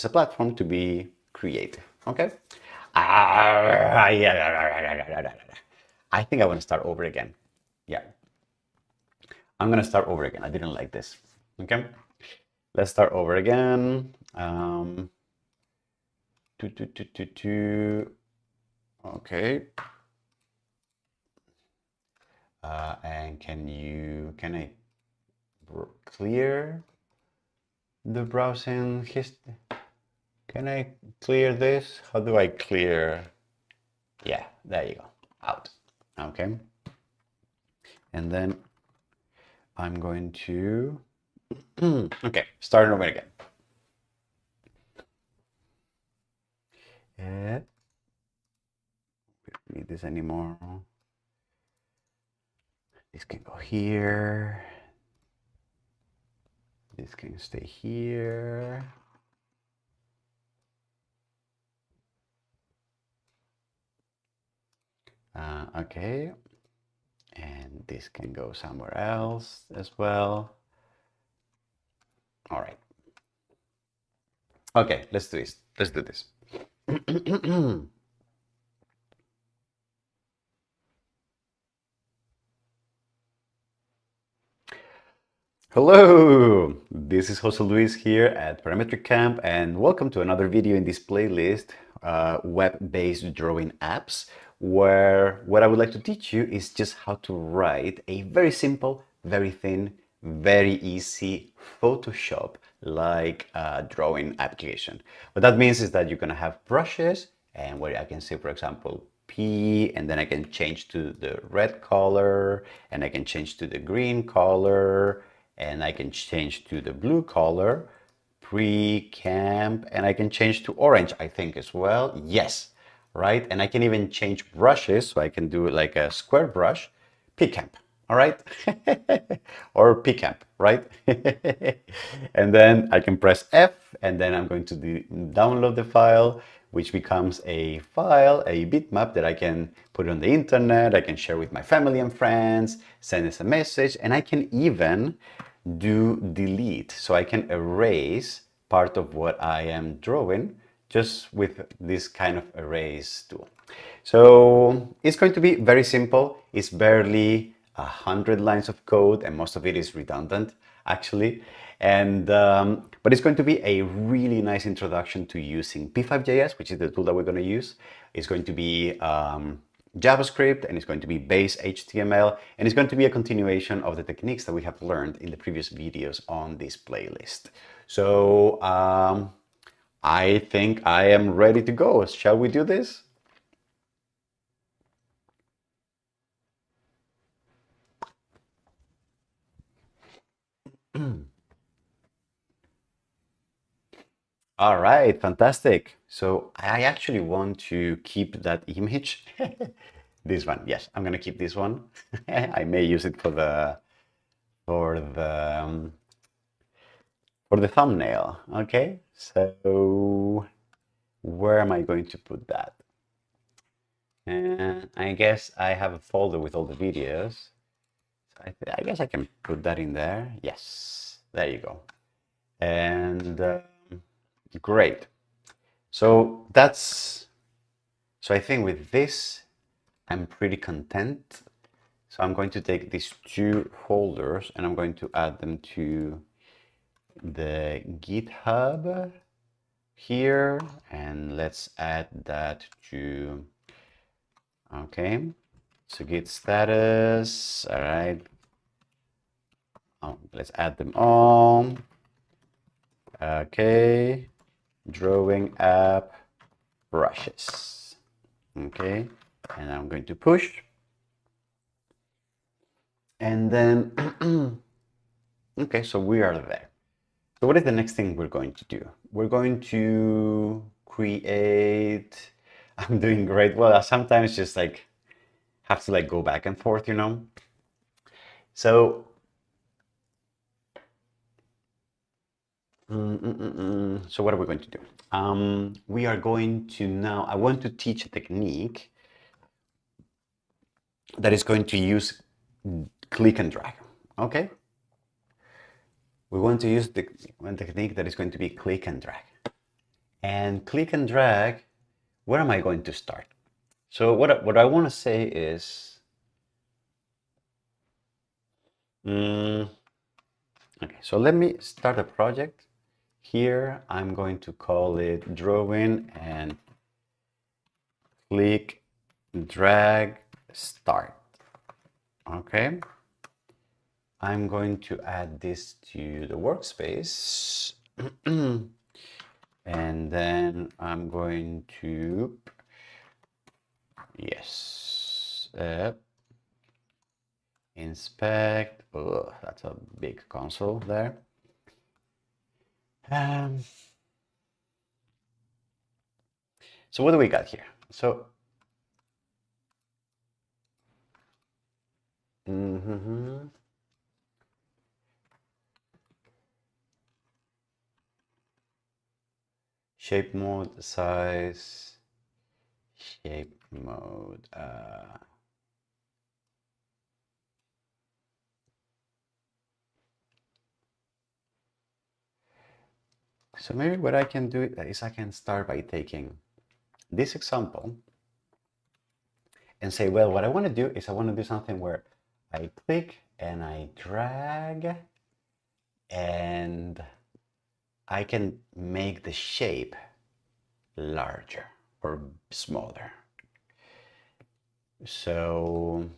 platform to be creative. Okay. I think I want to start over again. Yeah. I'm going to start over again. I didn't like this. Okay. Let's start over again. Okay. And can I clear the browsing history? Can I clear this? How do I clear? Yeah, there you go. Out. Okay. And then I'm going to, okay, starting over again. We don't need this anymore. This can go here. This can stay here. Okay. And this can go somewhere else as well. All right. Okay, let's do this. Let's do this. Hello, this is Jose Luis here at Parametric Camp, and welcome to another video in this playlist, web-based drawing apps, where what I would like to teach you is just how to write a very simple, very thin, very easy Photoshop-like drawing application. What that means is that you're going to have brushes, and where I can say, for example, P, and then I can change to the red color, and I can change to the green color, and I can change to the blue color, pre-camp, and I can change to orange, I think, as well. Yes, right? And I can even change brushes, so I can do like a square brush, p-camp, all right? Or p-camp, right? And then I can press F, and then I'm going to download the file, which becomes a file, a bitmap that I can put on the internet, I can share with my family and friends, send us a message, and I can even do delete. So I can erase part of what I am drawing just with this kind of erase tool. So it's going to be very simple. It's barely 100 lines of code, and most of it is redundant, actually. And but it's going to be a really nice introduction to using P5.js, which is the tool that we're going to use. It's going to be JavaScript, and it's going to be base HTML, and it's going to be a continuation of the techniques that we have learned in the previous videos on this playlist. So I think I am ready to go. Shall we do this? All right, fantastic. So I actually want to keep that image. This one, yes, I'm gonna keep this one. I may use it for the for the for the thumbnail. Okay, so where am I going to put that? And I guess I have a folder with all the videos. So I guess I can put that in there. Yes, there you go. And great. So I think with this, I'm pretty content. So I'm going to take these two folders and I'm going to add them to the GitHub. here, and let's add that to, okay, so git status, all right. Let's add them all. Okay, drawing app brushes. Okay, and I'm going to push. And then, okay, so we are there. So what is the next thing we're going to do? We're going to create, I'm doing great. Well, I sometimes just like have to like go back and forth, you know? So, so what are we going to do? We are going to now, I want to teach a technique that is going to use click and drag, okay? We want to use one technique that is going to be click and drag. And click and drag, where am I going to start? So what I want to say is, okay, so let me start a project. Here, I'm going to call it drawing and click, drag, start. Okay. I'm going to add this to the workspace. And then I'm going to, yes, inspect. Oh, that's a big console there. So what do we got here? So, shape mode, size, shape mode. So maybe what I can do is I can start by taking this example and say, well, what I want to do is I want to do something where I click and I drag and I can make the shape larger or smaller. So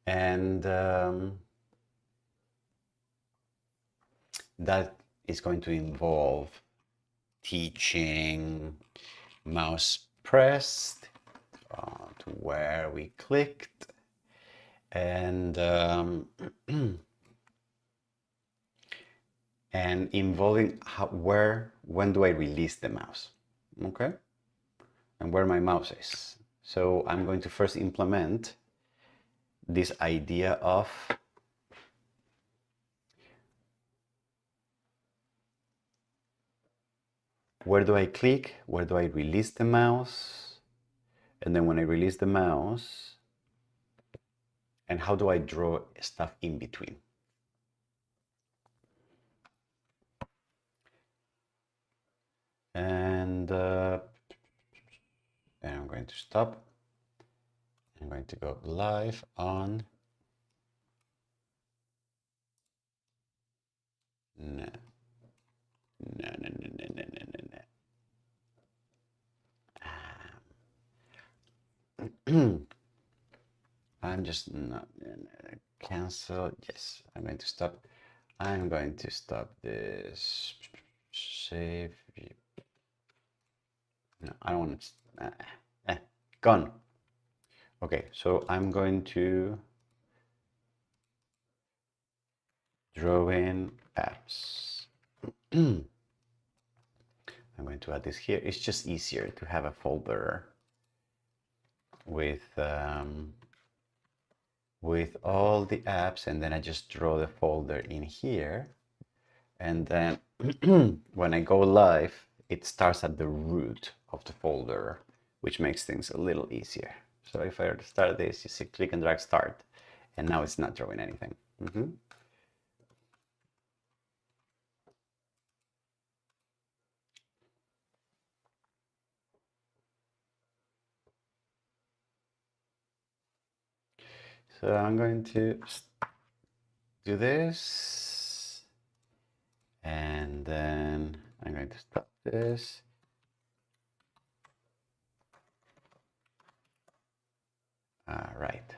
and that is going to involve teaching mouse pressed to where we clicked and and involving when do I release the mouse, okay, and where my mouse is. So I'm going to first implement this idea of where do I click, where do I release the mouse, and then when I release the mouse, and how do I draw stuff in between. And I'm going to stop. I'm going to go live on. No, no, no, no, no, no, no, no. I'm just not cancel. Yes, I'm going to stop. I'm going to stop this. Save. No, I don't want to. Gone. Okay, so I'm going to draw in apps. I'm going to add this here. It's just easier to have a folder with all the apps, and then I just draw the folder in here, and then when I go live, it starts at the root of the folder, which makes things a little easier. So if I start this, you see click and drag start, and now it's not drawing anything. So I'm going to do this. And then I'm going to stop this. All right.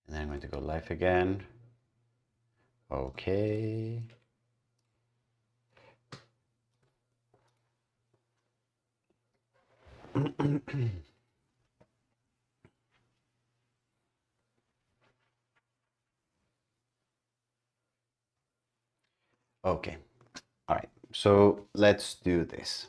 And then I'm going to go live again. Okay. Okay. All right. So let's do this.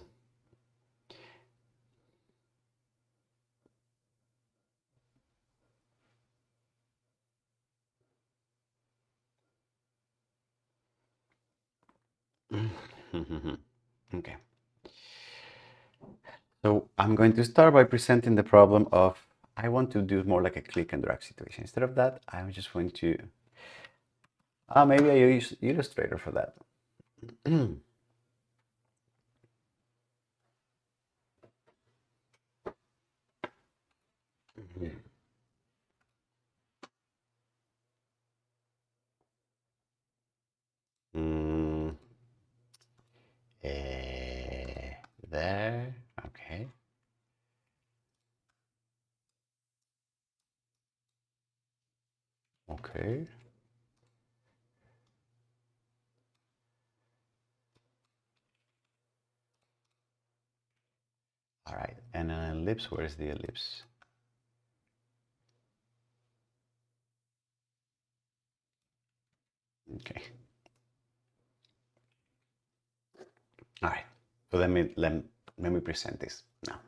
Okay. So I'm going to start by presenting the problem of I want to do more like a click and drag situation. Instead of that, I'm just going to maybe I use Illustrator for that. Mm, there. Okay. Okay. All right. And an ellipse. Where is the ellipse? Okay. All right. So let me present this now.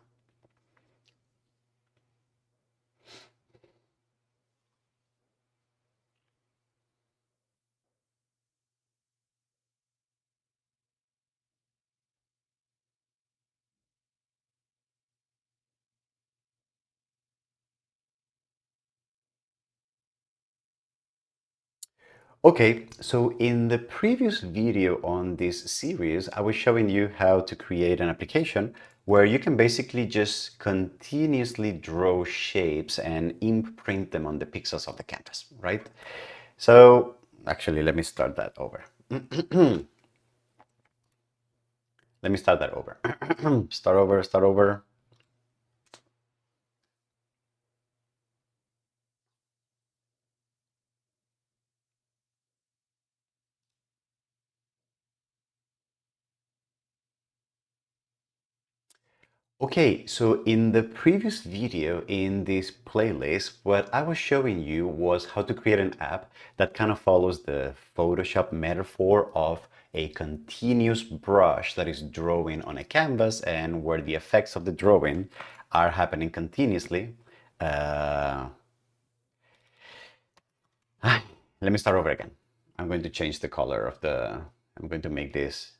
Okay, so in the previous video on this series, I was showing you how to create an application where you can basically just continuously draw shapes and imprint them on the pixels of the canvas, right? So actually, let me start that over. Let me start that over. Start over. Okay, so in the previous video in this playlist, what I was showing you was how to create an app that kind of follows the Photoshop metaphor of a continuous brush that is drawing on a canvas and where the effects of the drawing are happening continuously. Uh, Let me start over again. I'm going to change the color of I'm going to make this.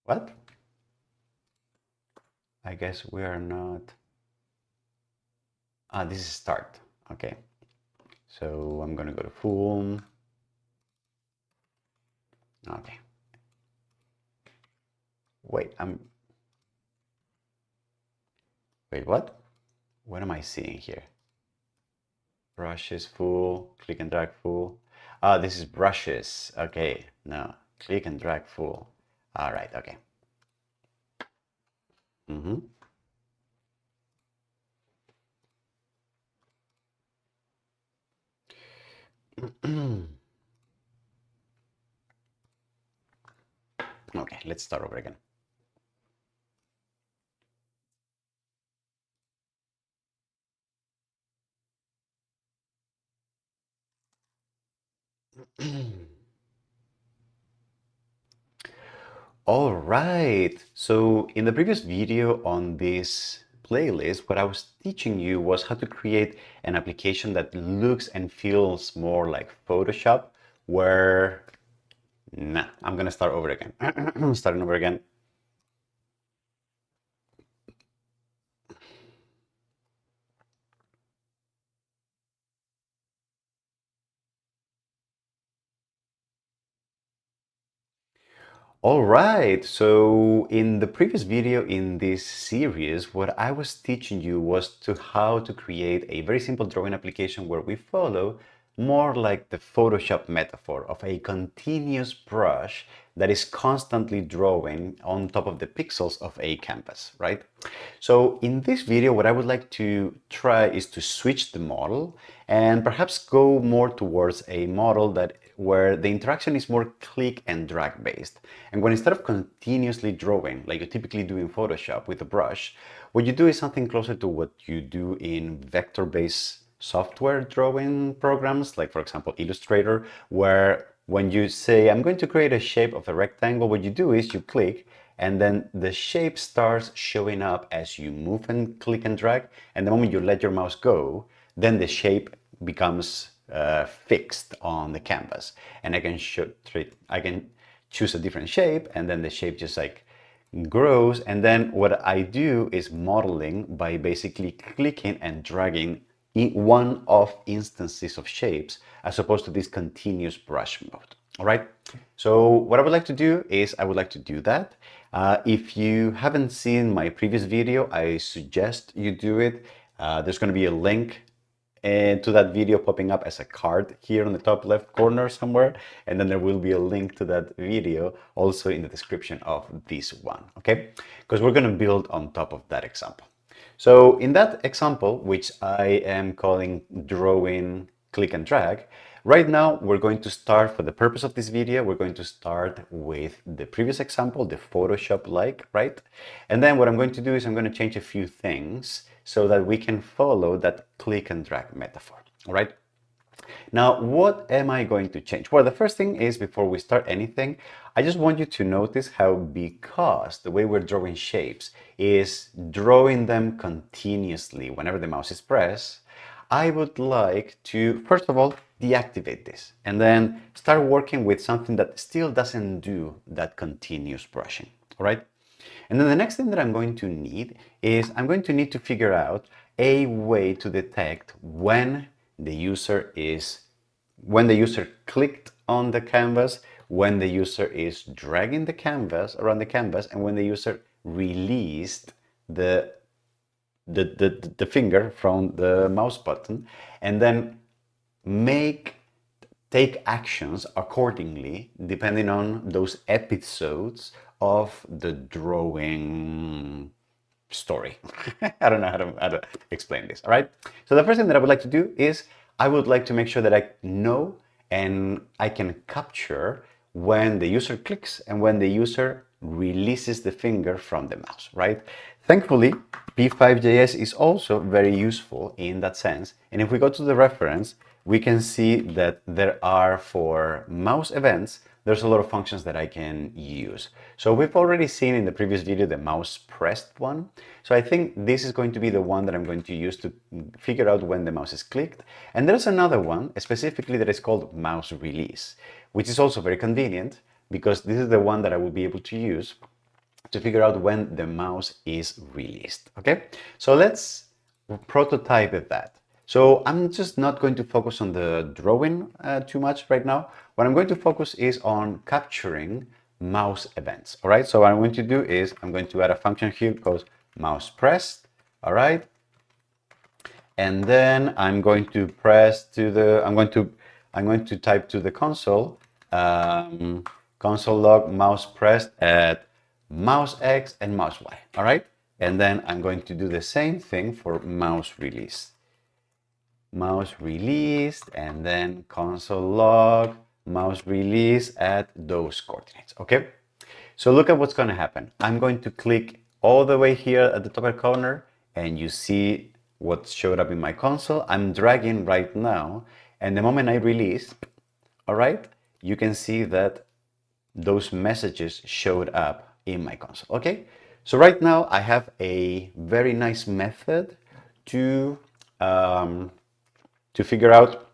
What? I guess we are not. This is start. Okay. So I'm gonna go to full. Okay. Wait, wait, what? What am I seeing here? Brushes full, click and drag full. This is brushes. Okay, no, click and drag full. All right, okay. Mm-hmm. Okay, let's start over again. All right. So in the previous video on this playlist, what I was teaching you was how to create an application that looks and feels more like Photoshop, where, nah, I'm gonna start over again. Starting over again. All right, so in the previous video in this series, what I was teaching you was to how to create a very simple drawing application where we follow more like the Photoshop metaphor of a continuous brush that is constantly drawing on top of the pixels of a canvas, right? So in this video, what I would like to try is to switch the model and perhaps go more towards a model that where the interaction is more click and drag based. And when instead of continuously drawing, like you typically do in Photoshop with a brush, what you do is something closer to what you do in vector-based software drawing programs, like for example, Illustrator, where when you say, I'm going to create a shape of a rectangle, what you do is you click and then the shape starts showing up as you move and click and drag. And the moment you let your mouse go, then the shape becomes fixed on the canvas. And I can choose a different shape, and then the shape just like grows. And then what I do is modeling by basically clicking and dragging in one-off instances of shapes as opposed to this continuous brush mode. All right. So what I would like to do is I would like to do that. If you haven't seen my previous video, I suggest you do it. There's going to be a link to that video popping up as a card here on the top left corner somewhere, and then there will be a link to that video also in the description of this one, okay? Because we're going to build on top of that example. So in that example, which I am calling drawing click and drag, right now we're going to start, for the purpose of this video, we're going to start with the previous example, the Photoshop-like, right? And then what I'm going to do is I'm going to change a few things so that we can follow that click and drag metaphor, all right? Now, what am I going to change? Well, the first thing is, before we start anything, I just want you to notice how, because the way we're drawing shapes is drawing them continuously whenever the mouse is pressed, I would like to, first of all, deactivate this and then start working with something that still doesn't do that continuous brushing, all right? And then the next thing that I'm going to need is I'm going to need to figure out a way to detect when the user clicked on the canvas, when the user is dragging the canvas around the canvas, and when the user released the finger from the mouse button, and then take actions accordingly depending on those episodes of the drawing story. I don't know how to explain this, all right? So the first thing that I would like to do is I would like to make sure that I know and I can capture when the user clicks and when the user releases the finger from the mouse, right? Thankfully, P5.js is also very useful in that sense. And if we go to the reference, we can see that there are, for mouse events, there's a lot of functions that I can use. So we've already seen in the previous video the mouse pressed one. So I think this is going to be the one that I'm going to use to figure out when the mouse is clicked. And there's another one specifically that is called mouse release, which is also very convenient because this is the one that I will be able to use to figure out when the mouse is released. Okay, so let's prototype that. So I'm just not going to focus on the drawing too much right now. What I'm going to focus is on capturing mouse events. All right, so what I'm going to do is I'm going to add a function here called mouse pressed. All right, and then I'm going to type to the console console log mouse pressed at mouse X and mouse Y. All right, and then I'm going to do the same thing for mouse release. Mouse released, and then console log mouse release at those coordinates. Okay, so look at what's going to happen. I'm going to click all the way here at the top right corner, and you see what showed up in my console. I'm dragging right now, and the moment I release, all right, you can see that those messages showed up in my console. Okay, so right now I have a very nice method to figure out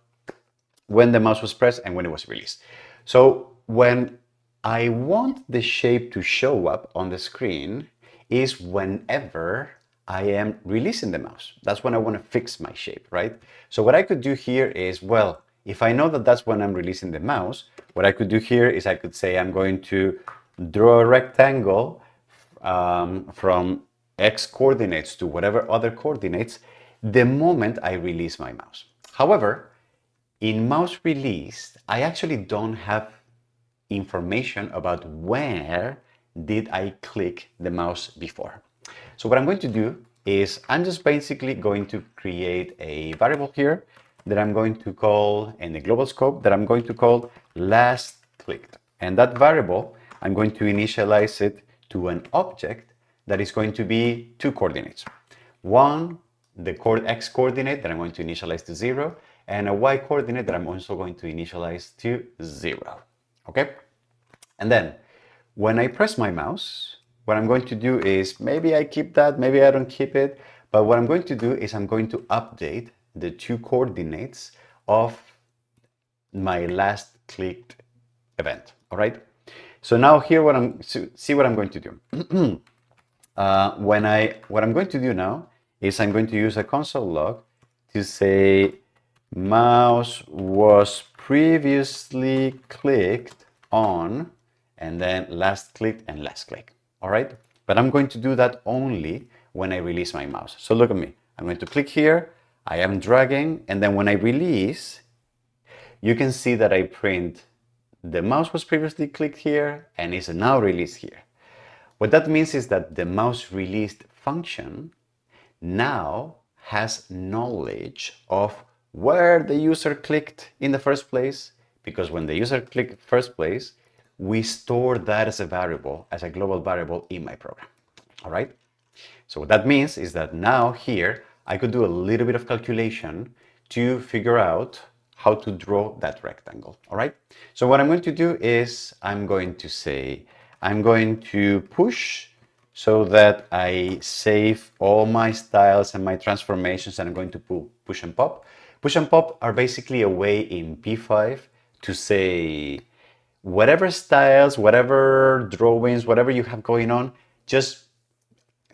when the mouse was pressed and when it was released. So when I want the shape to show up on the screen is whenever I am releasing the mouse. That's when I want to fix my shape, right? So what I could do here is, well, if I know that that's when I'm releasing the mouse, what I could do here is I could say I'm going to draw a rectangle from x coordinates to whatever other coordinates the moment I release my mouse. However, in mouse release, I actually don't have information about where did I click the mouse before. So what I'm going to do is I'm just basically going to create a variable here that I'm going to call in the global scope that I'm going to call last clicked. And that variable, I'm going to initialize it to an object that is going to be two coordinates. One, the x coordinate that I'm going to initialize to 0, and a y coordinate that I'm also going to initialize to 0. Okay? And then when I press my mouse, what I'm going to do is maybe I keep that, maybe I don't keep it, but what I'm going to do is I'm going to update the two coordinates of my last clicked event. All right. So now here see what I'm going to do. What I'm going to do now is I'm going to use a console log to say mouse was previously clicked on, and then last click and last click. All right. But I'm going to do that only when I release my mouse. So look at me. I'm going to click here. I am dragging. And then when I release, you can see that I print the mouse was previously clicked here and is now released here. What that means is that the mouse released function now has knowledge of where the user clicked in the first place, because when the user clicked first place, we store that as a variable, as a global variable in my program. All right. So what that means is that now here I could do a little bit of calculation to figure out how to draw that rectangle. All right. So what I'm going to do is I'm going to say I'm going to push so that I save all my styles and my transformations, and I'm going to push and pop. Push and pop are basically a way in P5 to say whatever styles, whatever drawings, whatever you have going on, just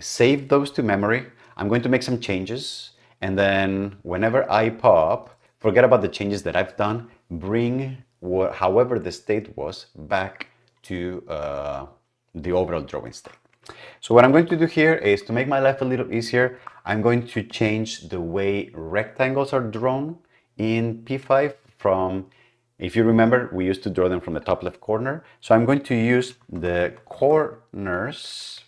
save those to memory. I'm going to make some changes, and then whenever I pop, forget about the changes that I've done, bring however the state was back to the overall drawing state. So what I'm going to do here is, to make my life a little easier, I'm going to change the way rectangles are drawn in P5 from, if you remember, we used to draw them from the top left corner. So I'm going to use the corners,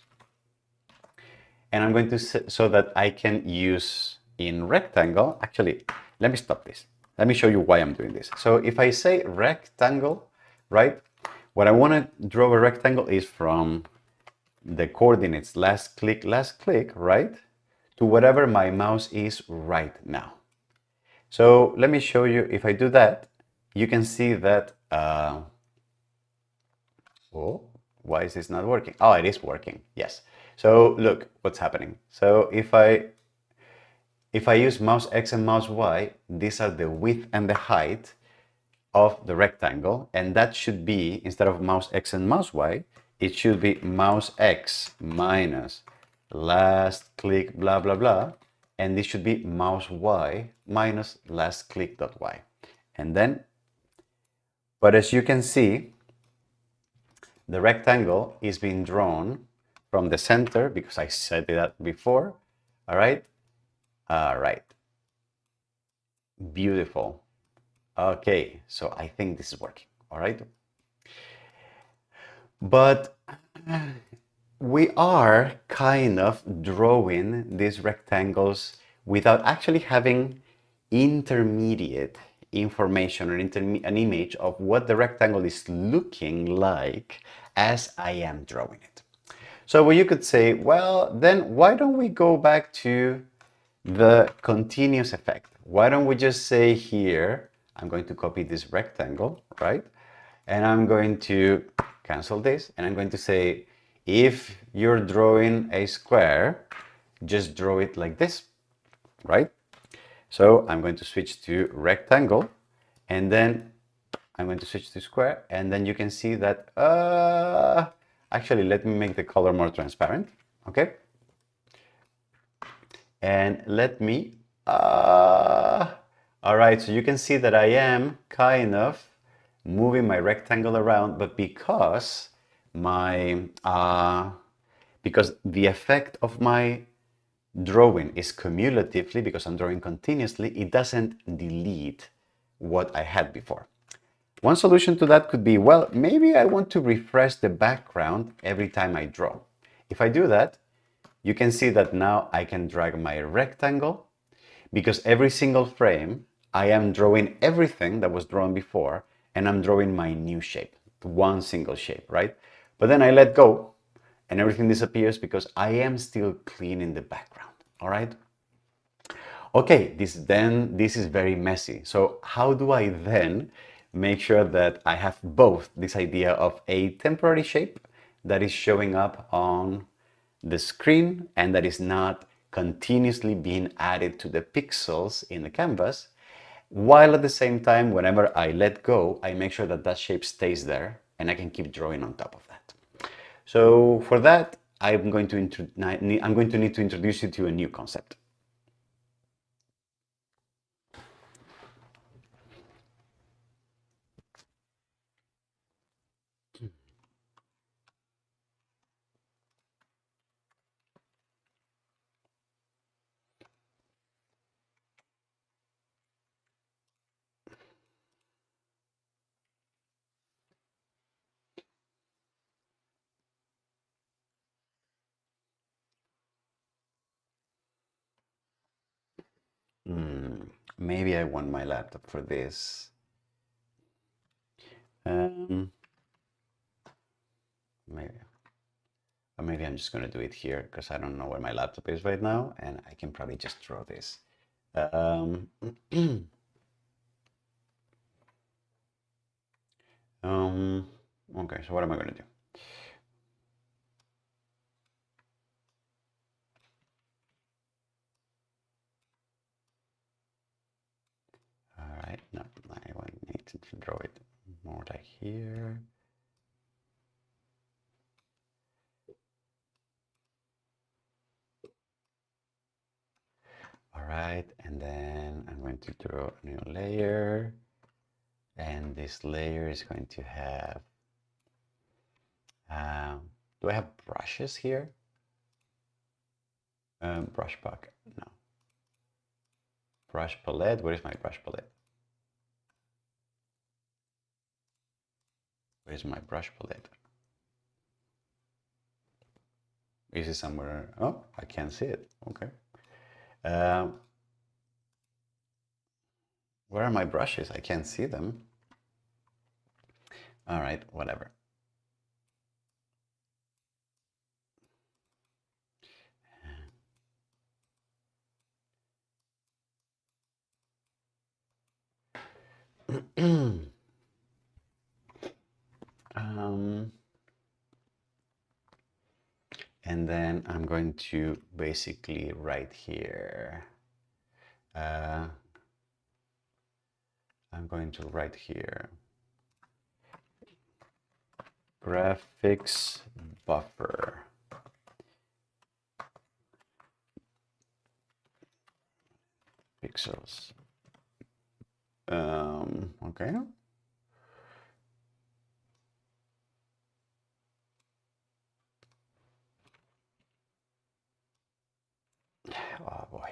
and I'm going to, so that I can use in rectangle, actually, let me stop this. Let me show you why I'm doing this. So if I say rectangle, right, what I want to draw a rectangle is from the coordinates last click, right, to whatever my mouse is right now. So let me show you. If I do that, you can see that, oh, why is this not working? Oh, it is working, yes. So look what's happening. So if I use mouse X and mouse Y, these are the width and the height of the rectangle, and that should be, instead of mouse X and mouse Y, it should be mouse X minus last click blah blah blah, and this should be mouse Y minus last click dot Y. And then, but as you can see, the rectangle is being drawn from the center, because I said that before. All right. All right. Beautiful. Okay, so I think this is working. All right. But we are kind of drawing these rectangles without actually having intermediate information or an image of what the rectangle is looking like as I am drawing it. So well, you could say, well, then why don't we go back to the continuous effect? Why don't we just say here, I'm going to copy this rectangle, right? And I'm going to cancel this, and I'm going to say, if you're drawing a square, just draw it like this, right? So I'm going to switch to rectangle, and then I'm going to switch to square, and then you can see that, actually, let me make the color more transparent, okay? And let me, all right, so you can see that I am kind of moving my rectangle around, but because my because the effect of my drawing is cumulatively, because I'm drawing continuously, it doesn't delete what I had before. One solution to that could be, well, maybe I want to refresh the background every time I draw. If I do that, you can see that now I can drag my rectangle, because every single frame I am drawing everything that was drawn before, and I'm drawing my new shape, one single shape, right? But then I let go and everything disappears because I am still cleaning the background, all right? Okay, this is very messy. So how do I then make sure that I have both this idea of a temporary shape that is showing up on the screen and that is not continuously being added to the pixels in the canvas, while at the same time, whenever I let go, I make sure that that shape stays there and I can keep drawing on top of that. So for that, I'm going to need to introduce you to a new concept. Maybe I want my laptop for this. Um, maybe, or maybe I'm just going to do it here because I don't know where my laptop is right now, and I can probably just draw this. Um, okay, so what am I going to do? All right, no, I need to draw it more like here. All right, and then I'm going to draw a new layer, and this layer is going to have, do I have brushes here? Brush bucket, no. Brush palette, where is my brush palette? Where's my brush palette? Is it somewhere? Oh, I can't see it. Okay. Where are my brushes? I can't see them. All right, whatever. And then I'm going to basically write here. I'm going to write here graphics buffer. Pixels. Okay. Oh boy.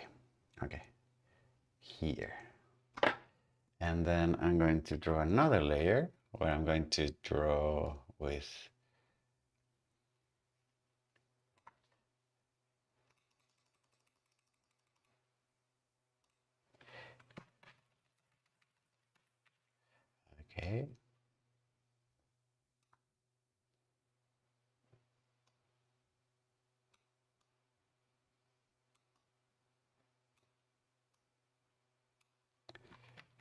Okay. Here. And then I'm going to draw another layer where I'm going to draw with okay.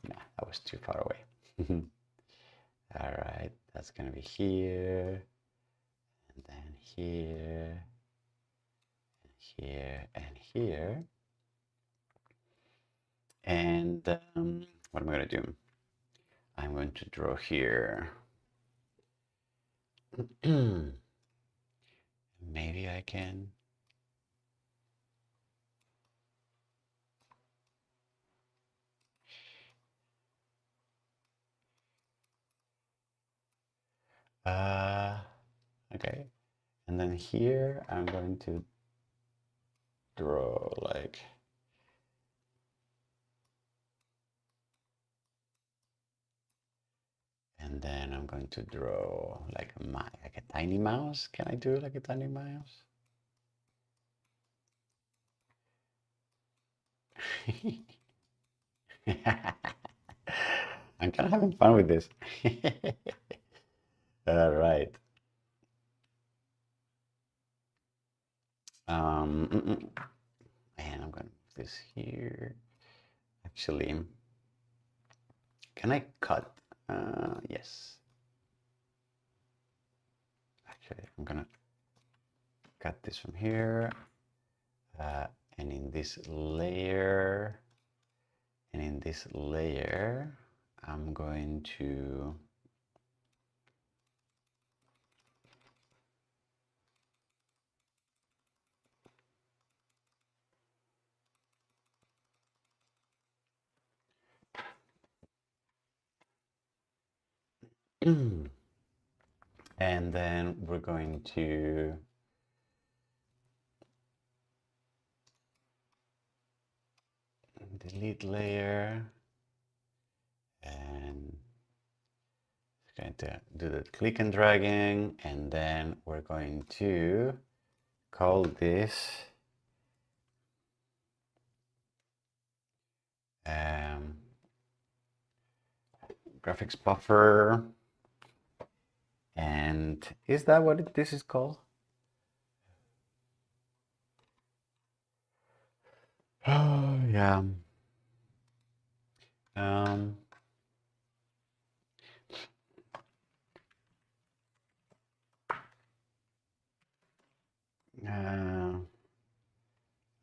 Nah, I was too far away. All right, that's gonna be here, and then here, and here, and here. And what am I gonna do? I'm going to draw here. Maybe I can. Okay. And then here I'm going to draw like and then I'm going to draw like a tiny mouse. Can I do like a tiny mouse? I'm kind of having fun with this. All right. And I'm going to move this here. Actually, can I cut? Yes. Actually, I'm gonna cut this from here. And in this layer, I'm going to and then we're going to delete layer and going to do the click and dragging, and then we're going to call this graphics buffer. And is that what this is called? Oh, yeah. Um,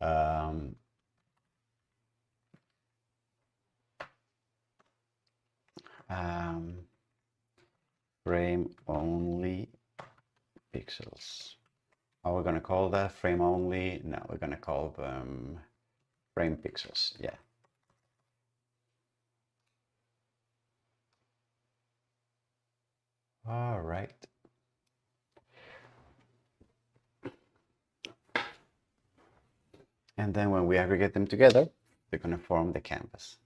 uh, um, frame only pixels. Are we going to call that frame only? No, we're going to call them frame pixels. Yeah. All right. And then when we aggregate them together, they're going to form the canvas.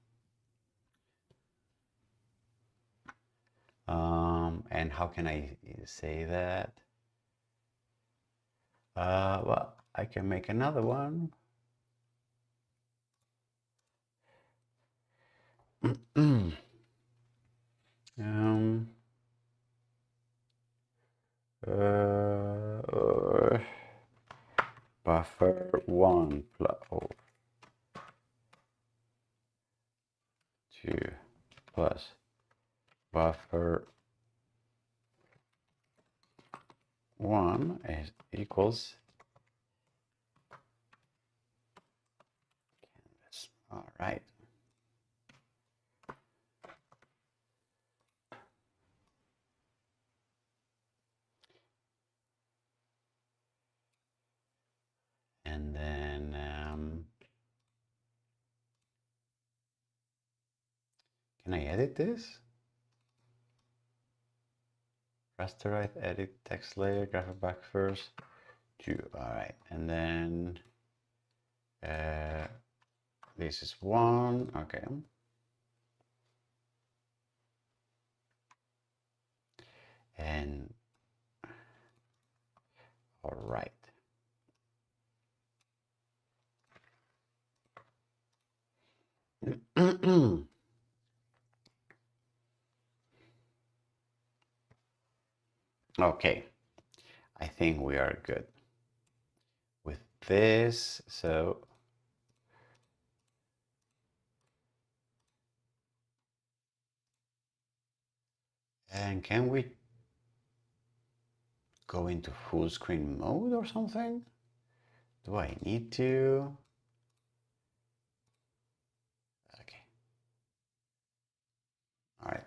And how can I say that? Well, I can make another one. um, buffer 1 plus 2 plus buffer 1 is equals canvas. All right. And then can I edit this? Rasterize, edit text layer, graphic back first. 2. All right. And then this is 1. Okay. And all right. Okay. I think we are good with this. So and can we go into full screen mode or something? Do I need to? Okay. All right.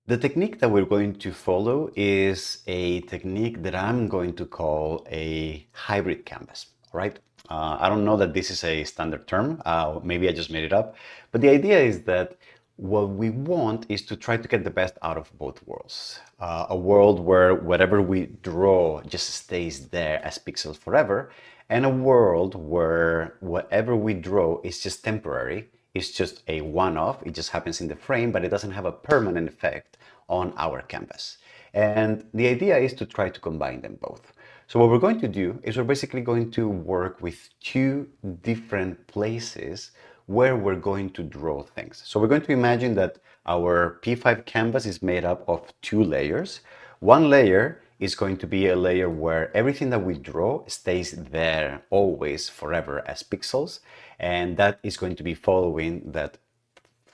The technique that we're going to follow is a technique that I'm going to call a hybrid canvas, all right? I don't know that this is a standard term, maybe I just made it up, but the idea is that what we want is to try to get the best out of both worlds. A world where whatever we draw just stays there as pixels forever, and a world where whatever we draw is just temporary. It's just a one-off, it just happens in the frame, but it doesn't have a permanent effect on our canvas. And the idea is to try to combine them both. So what we're going to do is we're basically going to work with two different places where we're going to draw things. So we're going to imagine that our P5 canvas is made up of two layers. One layer is going to be a layer where everything that we draw stays there always forever as pixels, and that is going to be following that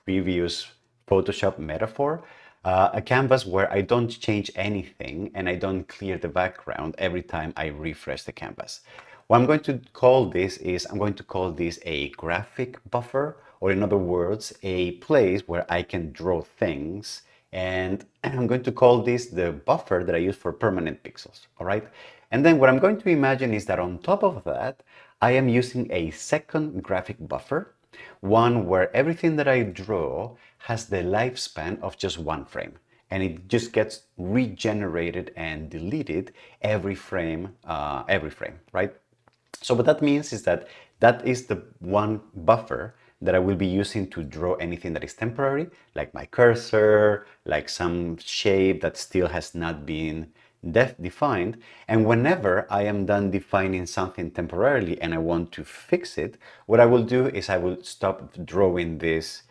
previous Photoshop metaphor, a canvas where I don't change anything and I don't clear the background every time I refresh the canvas. What I'm going to call this is, I'm going to call this a graphic buffer, or in other words, a place where I can draw things. And I'm going to call this the buffer that I use for permanent pixels, all right? And then what I'm going to imagine is that on top of that, I am using a second graphic buffer, one where everything that I draw has the lifespan of just one frame, and it just gets regenerated and deleted every frame, right? So what that means is that that is the one buffer that I will be using to draw anything that is temporary, like my cursor, like some shape that still has not been defined. And whenever I am done defining something temporarily and I want to fix it, what I will do is I will stop drawing this.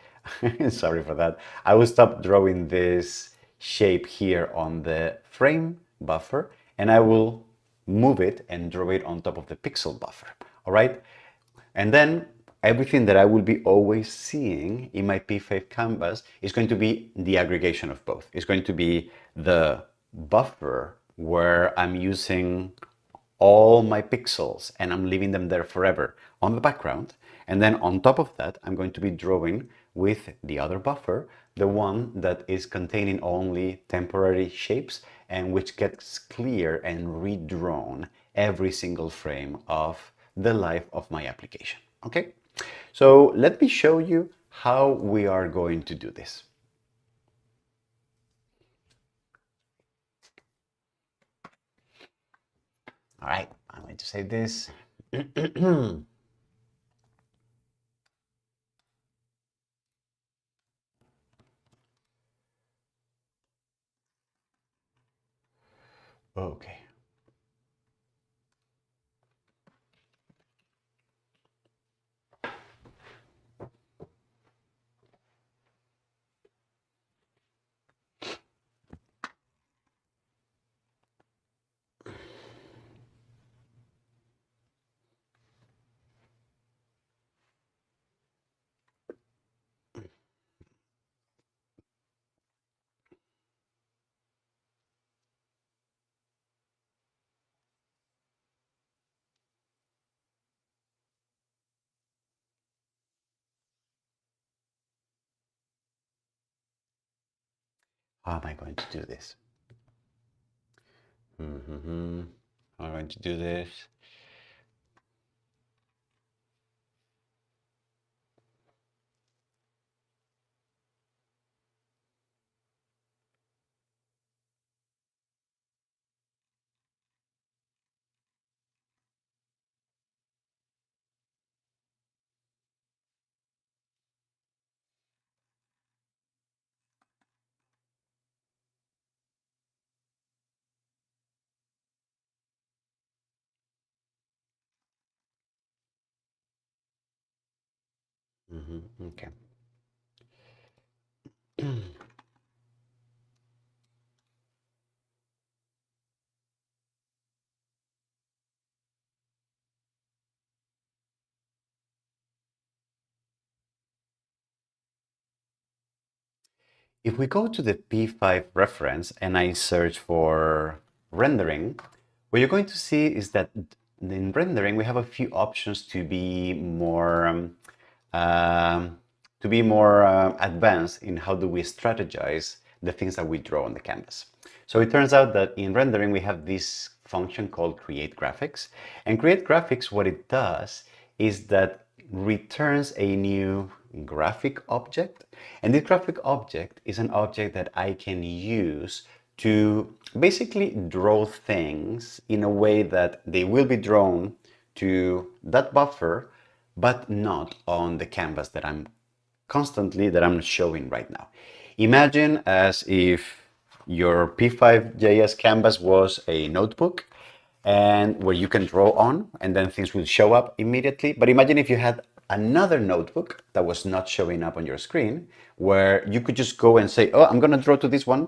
Sorry for that. I will stop drawing this shape here on the frame buffer, and I will move it and draw it on top of the pixel buffer, all right? And then everything that I will be always seeing in my P5 canvas is going to be the aggregation of both. It's going to be the buffer where I'm using all my pixels and I'm leaving them there forever on the background. And then on top of that, I'm going to be drawing with the other buffer, the one that is containing only temporary shapes and which gets clear and redrawn every single frame of the life of my application. Okay, so let me show you how we are going to do this. All right, I'm going to save this. Okay. How am I going to do this? How am I going to do this? Okay. If we go to the P5 reference and I search for rendering, what you're going to see is that in rendering we have a few options to be more advanced in how do we strategize the things that we draw on the canvas. So it turns out that in rendering, we have this function called create graphics. And create graphics, what it does is that returns a new graphic object. And this graphic object is an object that I can use to basically draw things in a way that they will be drawn to that buffer, but not on the canvas that I'm showing right now. Imagine as if your P5.js canvas was a notebook and where you can draw on and then things will show up immediately. But imagine if you had another notebook that was not showing up on your screen where you could just go and say, oh, I'm going to draw to this one,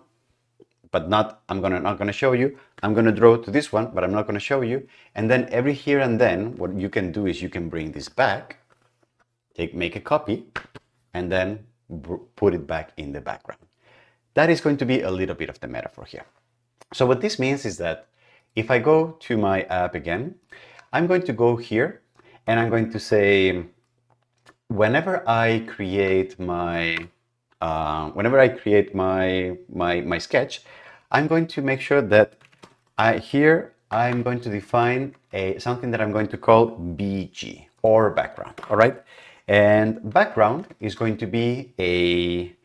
but not going to show you. I'm going to draw to this one, but I'm not going to show you. And then every here and then, what you can do is you can bring this back, make a copy, and then put it back in the background. That is going to be a little bit of the metaphor here. So what this means is that if I go to my app again, I'm going to go here and I'm going to say, whenever I create my my sketch, I'm going to make sure that I'm going to define something that I'm going to call BG or background. All right. And background is going to be a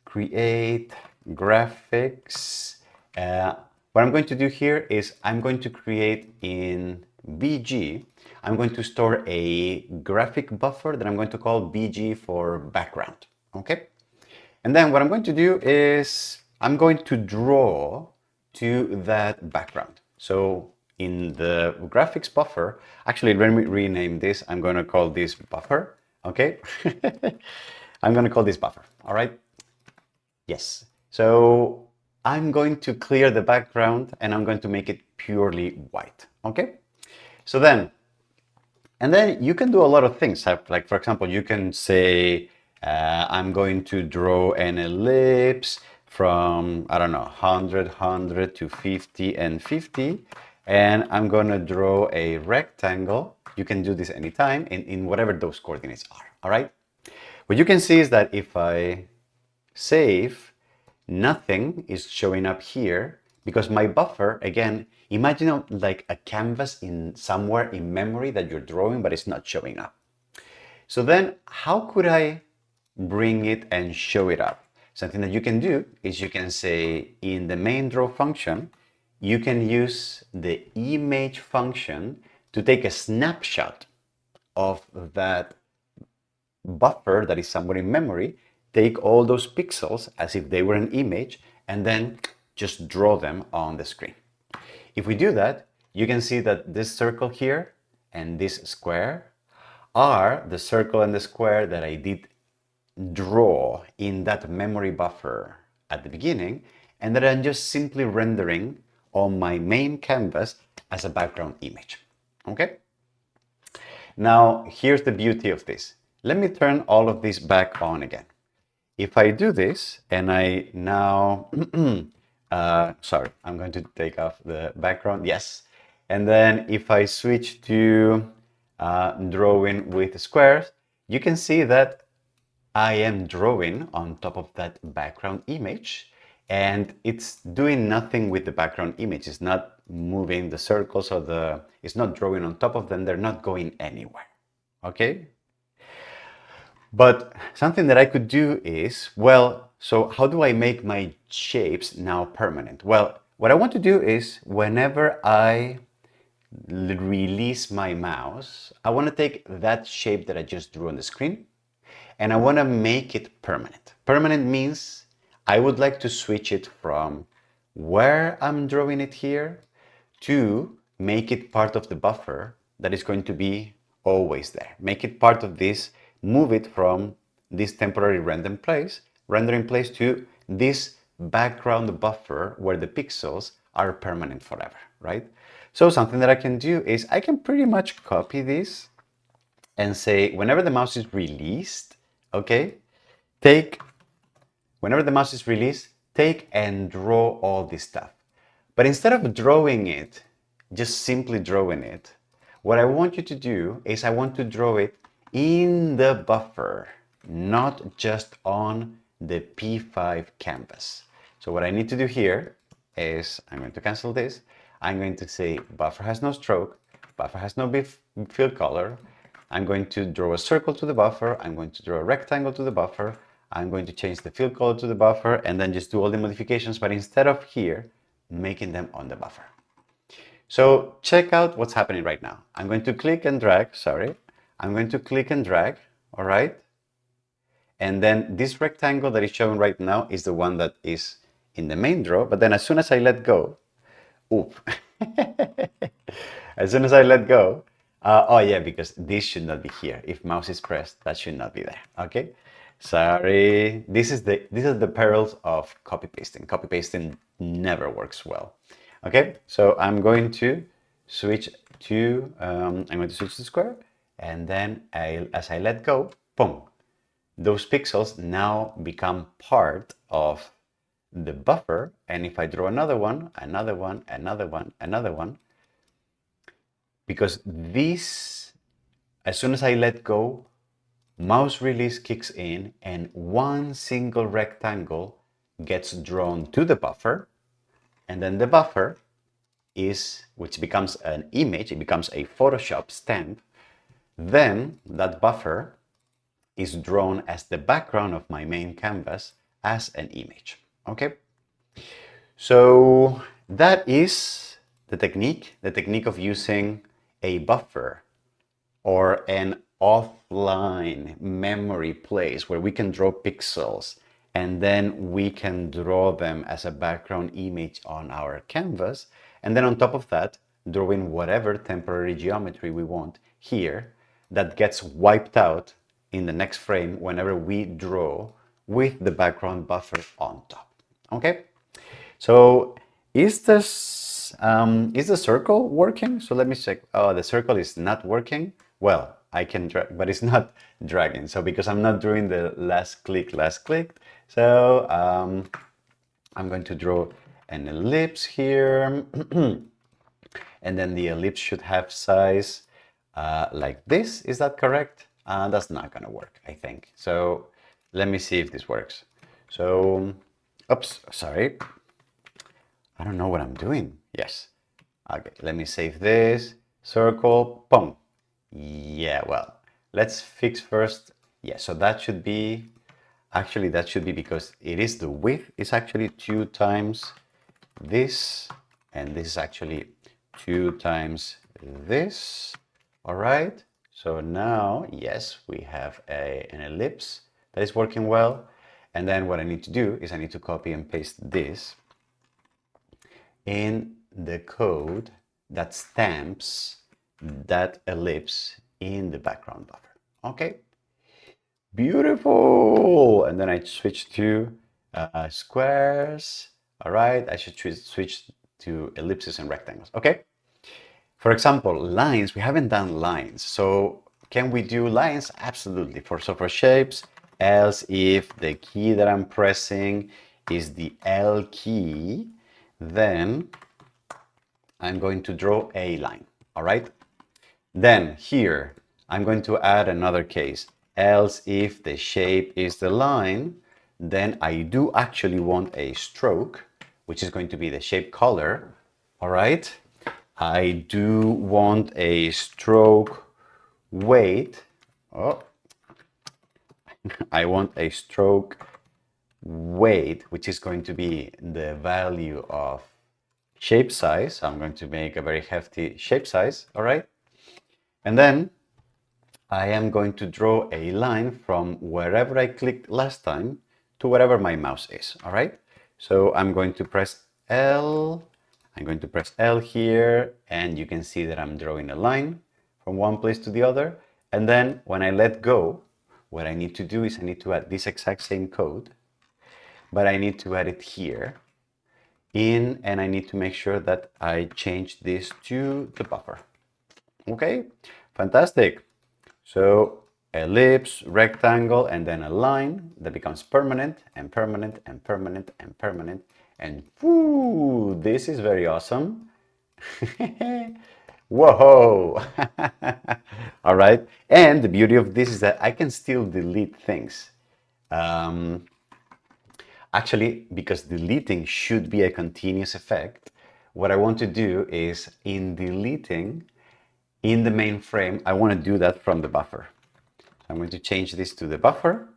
create graphics. What I'm going to do here is I'm going to create in BG, I'm going to store a graphic buffer that I'm going to call BG for background. Okay. And then what I'm going to do is I'm going to draw to that background. So in the graphics buffer, actually, let me rename this. I'm going to call this buffer. Okay. I'm going to call this buffer. All right. Yes. So I'm going to clear the background and I'm going to make it purely white. Okay. So then, and then you can do a lot of things. Like, for example, you can say, I'm going to draw an ellipse from, I don't know, 100, 100 to 50 and 50. And I'm going to draw a rectangle. You can do this anytime in whatever those coordinates are. All right. What you can see is that if I save, nothing is showing up here because my buffer, again, imagine like a canvas in somewhere in memory that you're drawing, but it's not showing up. So then how could I bring it and show it up? Something that you can do is you can say in the main draw function, you can use the image function to take a snapshot of that buffer that is somewhere in memory, take all those pixels as if they were an image, and then just draw them on the screen. If we do that, you can see that this circle here and this square are the circle and the square that I did draw in that memory buffer at the beginning, and that I'm just simply rendering on my main canvas as a background image. Okay? Now, here's the beauty of this. Let me turn all of this back on again. If I do this and I now, sorry, I'm going to take off the background. Yes. And then if I switch to drawing with squares, you can see that I am drawing on top of that background image, and it's doing nothing with the background image. It's not moving the circles or it's not drawing on top of them. They're not going anywhere. Okay. But something that I could do is, well, so how do I make my shapes now permanent? Well, what I want to do is whenever I release my mouse, I want to take that shape that I just drew on the screen and I want to make it permanent. Permanent means I would like to switch it from where I'm drawing it here to make it part of the buffer that is going to be always there. Make it part of this, move it from this temporary rendering place to this background buffer where the pixels are permanent forever, right? So something that I can do is I can pretty much copy this and say, whenever the mouse is released, okay, whenever the mouse is released, take and draw all this stuff. But instead of drawing it, just simply drawing it, what I want you to do is I want to draw it in the buffer, not just on the P5 canvas. So what I need to do here is I'm going to cancel this. I'm going to say buffer has no stroke, buffer has no fill color. I'm going to draw a circle to the buffer. I'm going to draw a rectangle to the buffer. I'm going to change the fill color to the buffer and then just do all the modifications, but instead of here, making them on the buffer. So check out what's happening right now. I'm going to click and drag, sorry. I'm going to click and drag, all right? And then this rectangle that is shown right now is the one that is in the main draw, but then as soon as I let go, oop. As soon as I let go, oh yeah, because this should not be here. If mouse is pressed, that should not be there, okay? Sorry, these are the perils of copy pasting. Copy pasting never works well. Okay, so I'm going to switch to square, and then as I let go, boom, those pixels now become part of the buffer. And if I draw another one, another one, another one, another one, because this, as soon as I let go, mouse release kicks in and one single rectangle gets drawn to the buffer, and then the buffer which becomes an image, it becomes a Photoshop stamp. Then that buffer is drawn as the background of my main canvas as an image, okay? So that is the technique of using a buffer or an offline memory place where we can draw pixels and then we can draw them as a background image on our canvas. And then on top of that, drawing whatever temporary geometry we want here that gets wiped out in the next frame whenever we draw with the background buffer on top. Okay? So is the circle working? So let me check. Oh, the circle is not working. Well, I can drag, but it's not dragging. So because I'm not doing the last click, so I'm going to draw an ellipse here. And then the ellipse should have size like this. Is that correct? That's not going to work, I think. So let me see if this works. So, oops, sorry. I don't know what I'm doing. Yes. Okay, let me save this. Circle, boom. Yeah, well, let's fix first. Yeah, so that should be, actually that should be because it is the width is actually 2 times this, and this is actually 2 times this. All right, so now, yes, we have an ellipse that is working well. And then what I need to do is I need to copy and paste this in the code that stamps that ellipse in the background buffer. Okay, beautiful. And then I switch to squares. All right, I should switch to ellipses and rectangles. Okay, for example, lines. We haven't done lines, so can we do lines? Absolutely. For shapes, else if the key that I'm pressing is the L key, then I'm going to draw a line. All right, then here I'm going to add another case. Else if the shape is the line, then I do actually want a stroke, which is going to be the shape color. All right, I do want a stroke weight. Oh, I want a stroke weight, which is going to be the value of shape size. I'm going to make a very hefty shape size. All right, and then I am going to draw a line from wherever I clicked last time to wherever my mouse is. All right, so I'm going to press L. I'm going to press L here, and you can see that I'm drawing a line from one place to the other. And then when I let go, what I need to do is I need to add this exact same code, but I need to add it here and I need to make sure that I change this to the buffer. Okay, fantastic. So ellipse, rectangle, and then a line that becomes permanent and permanent and permanent and permanent. And whoo, this is very awesome. Whoa. All right. And the beauty of this is that I can still delete things. Actually, because deleting should be a continuous effect, what I want to do is in deleting in the main frame, I want to do that from the buffer. I'm going to change this to the buffer,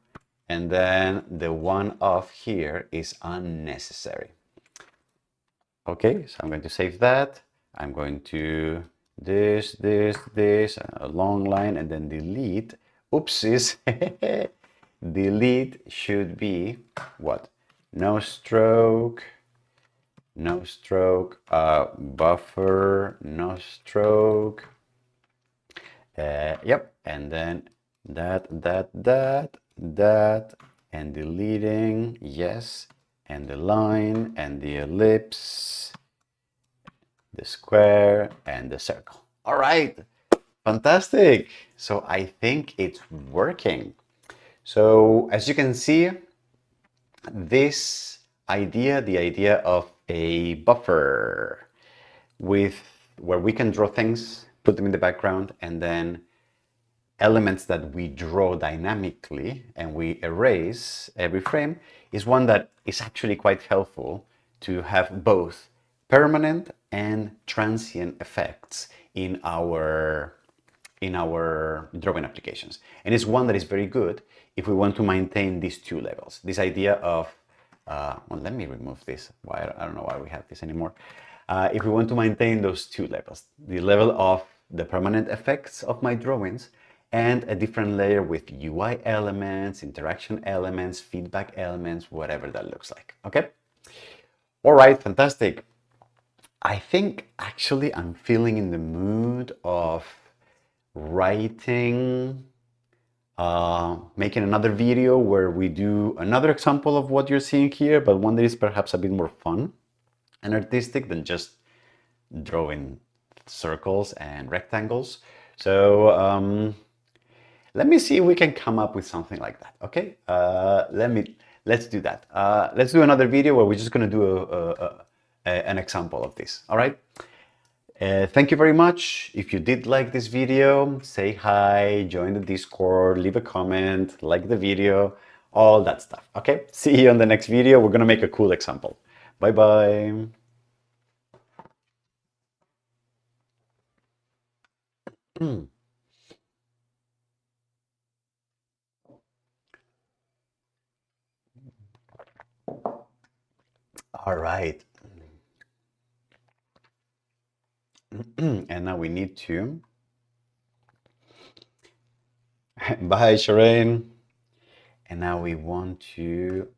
and then the one off here is unnecessary. Okay, so I'm going to save that. I'm going to this, a long line, and then delete. Oopsies. Delete should be what? No stroke, buffer, no stroke. Yep, and then that, and deleting, yes, and the line, and the ellipse, the square, and the circle. All right, fantastic. So I think it's working. So as you can see, this idea, the idea of a buffer with where we can draw things, put them in the background, and then elements that we draw dynamically and we erase every frame is one that is actually quite helpful to have both permanent and transient effects in our drawing applications. And it's one that is very good if we want to maintain these two levels. This idea of, well, let me remove this. Why I don't know why we have this anymore. If we want to maintain those two levels, the level of the permanent effects of my drawings and a different layer with UI elements, interaction elements, feedback elements, whatever that looks like, okay? All right, fantastic. I think actually I'm feeling in the mood of writing, making another video where we do another example of what you're seeing here, but one that is perhaps a bit more fun and artistic than just drawing circles and rectangles. So let me see if we can come up with something like that. Okay, let's do that. Let's do another video where we're just going to do an example of this. All right. Thank you very much. If you did like this video, say hi, join the Discord, leave a comment, like the video, all that stuff. Okay, see you on the next video. We're gonna make a cool example. Bye bye. All right. And now we need to. Bye, Shireen. And now we want to.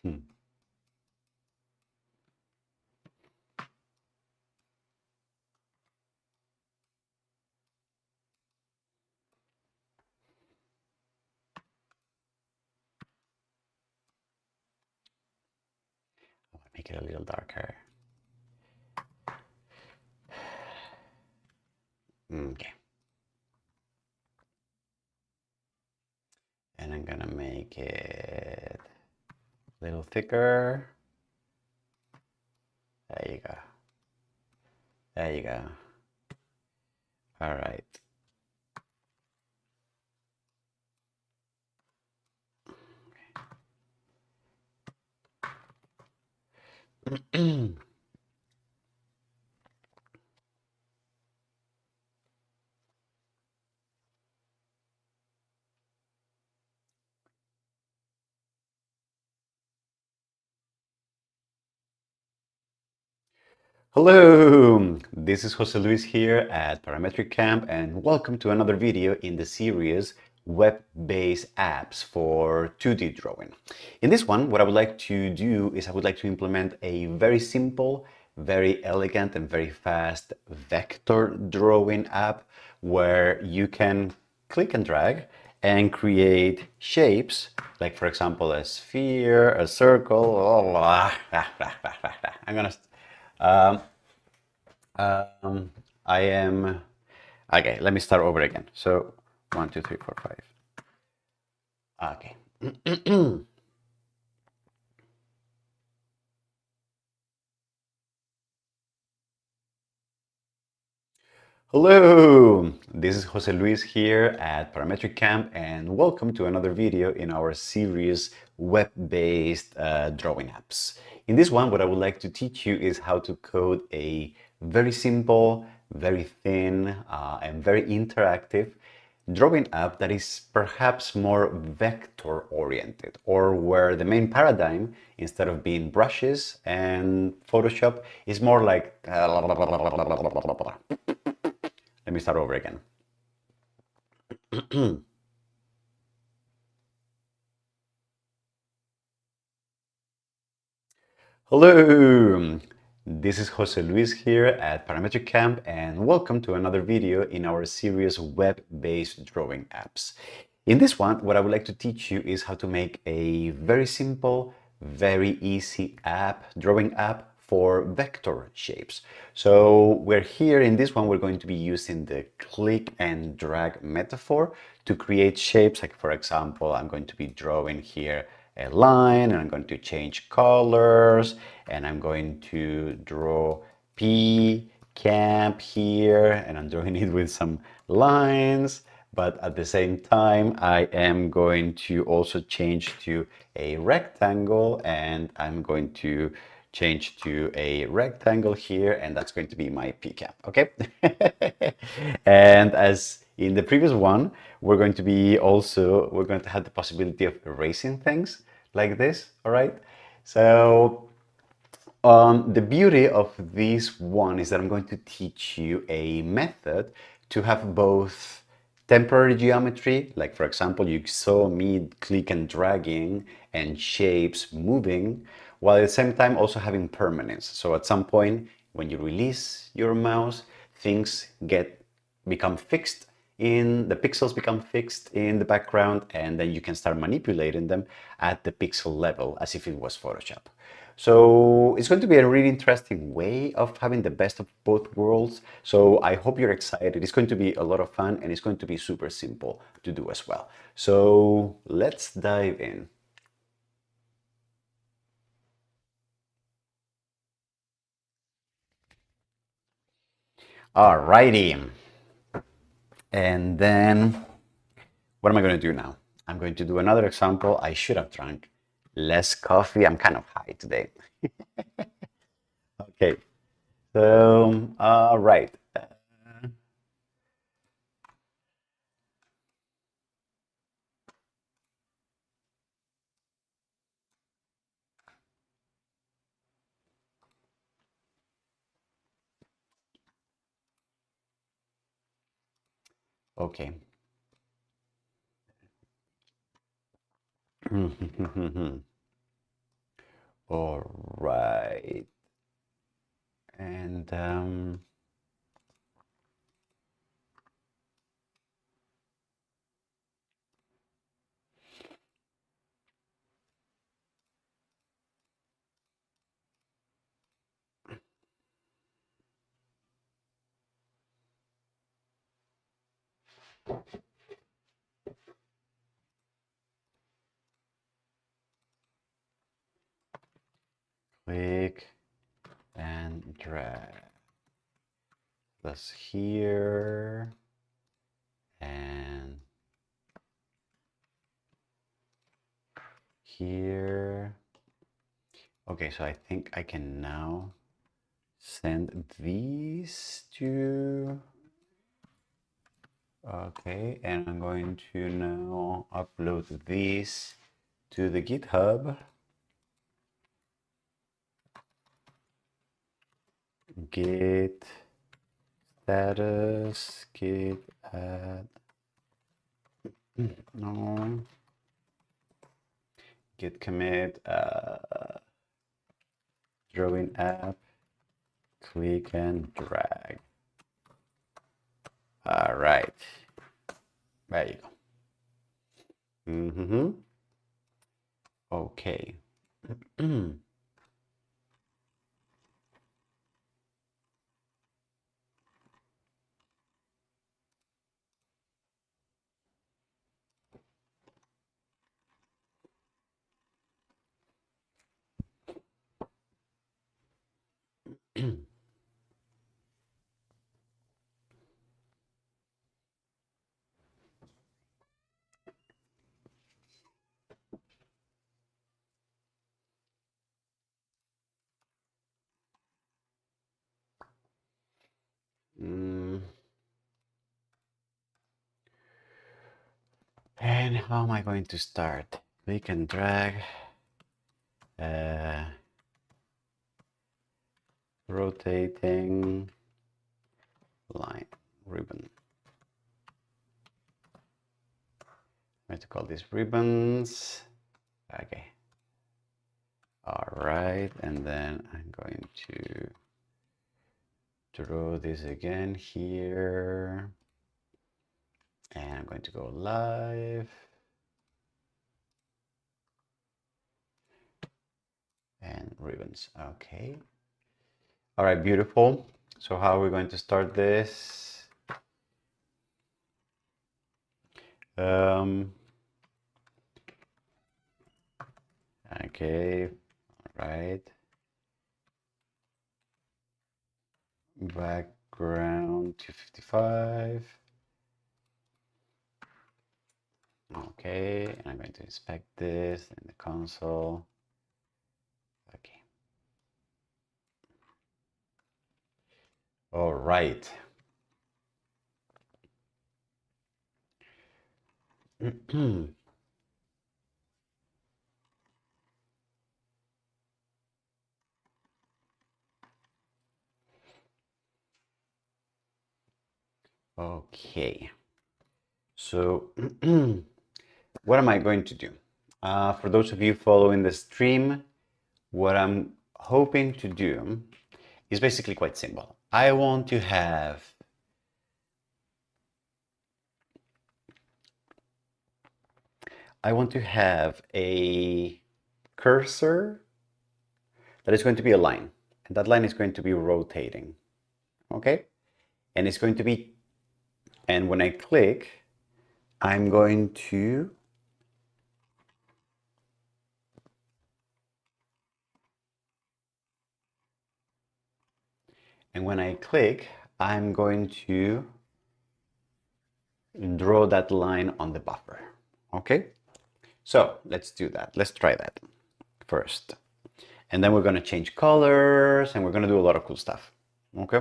Hmm. Make it a little darker. Okay. And I'm gonna make it a little thicker. There you go. There you go. All right. Hello, this is Jose Luis here at Parametric Camp, and welcome to another video in the series Web-Based Apps for 2D Drawing. In this one, what I would like to do is I would like to implement a very simple, very elegant, and very fast vector drawing app where you can click and drag and create shapes, like for example, a sphere, a circle. I'm gonna Um, I am, okay, let me start over again. So 1, 2, 3, 4, 5. Okay. Hello, this is Jose Luis here at Parametric Camp, and welcome to another video in our series web-based drawing apps. In this one, what I would like to teach you is how to code a very simple, very thin, and very interactive drawing app that is perhaps more vector oriented, or where the main paradigm, instead of being brushes and Photoshop, is more like let me start over again. Hello, this is Jose Luis here at Parametric Camp, and welcome to another video in our series web-based drawing apps. In this one, what I would like to teach you is how to make a very simple, very easy drawing app for vector shapes. So we're here in this one, we're going to be using the click and drag metaphor to create shapes. Like for example, I'm going to be drawing here a line, and I'm going to change colors, and I'm going to draw P camp here, and I'm drawing it with some lines, but at the same time I am going to also change to a rectangle, and I'm going to change to a rectangle here, and that's going to be my P cap. Okay. And as in the previous one, we're going to have the possibility of erasing things like this. All right. So the beauty of this one is that I'm going to teach you a method to have both temporary geometry, like for example, you saw me click and dragging and shapes moving, while at the same time also having permanence. So at some point, when you release your mouse, things become fixed in the pixels become fixed in the background, and then you can start manipulating them at the pixel level as if it was Photoshop. So it's going to be a really interesting way of having the best of both worlds. So I hope you're excited. It's going to be a lot of fun, and it's going to be super simple to do as well. So let's dive in. Alrighty. And then what am I going to do now? I'm going to do another example. I should have drunk less coffee. I'm kind of high today. Okay. So, right. Okay. All right. And click and drag. That's here and here. Okay, so I think I can now send these to. Okay, and I'm going to now upload these to the GitHub. Git status, git add, no, git commit, drawing app, click and drag. All right, there you go. Okay. And how am I going to start? Click and drag. Rotating line ribbon. I'm going to call these ribbons. Okay. All right, and then I'm going to draw this again here. And I'm going to go live. And ribbons, okay. All right, beautiful. So how are we going to start this? Okay, all right. Background 255. Okay, and I'm going to inspect this in the console. Okay. All right. Okay. So what am I going to do? For those of you following the stream, what I'm hoping to do is basically quite simple. I want to have a cursor that is going to be a line, and that line is going to be rotating, okay? And it's going to be, and when I click, I'm going to I'm going to draw that line on the buffer, okay? So let's do that. Let's try that first. And then we're going to change colors and we're going to do a lot of cool stuff, okay?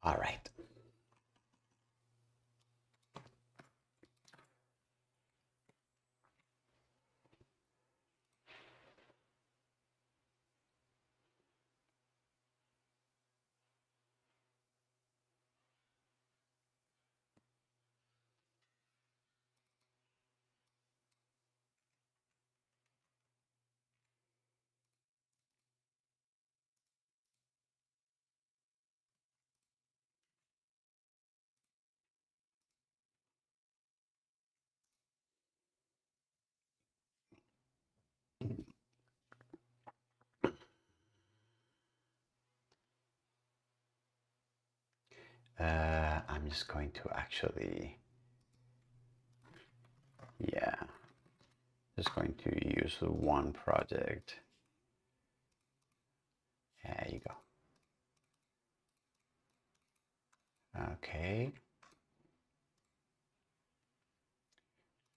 All right. I'm just going to actually, yeah, just going to use one project. There you go. Okay.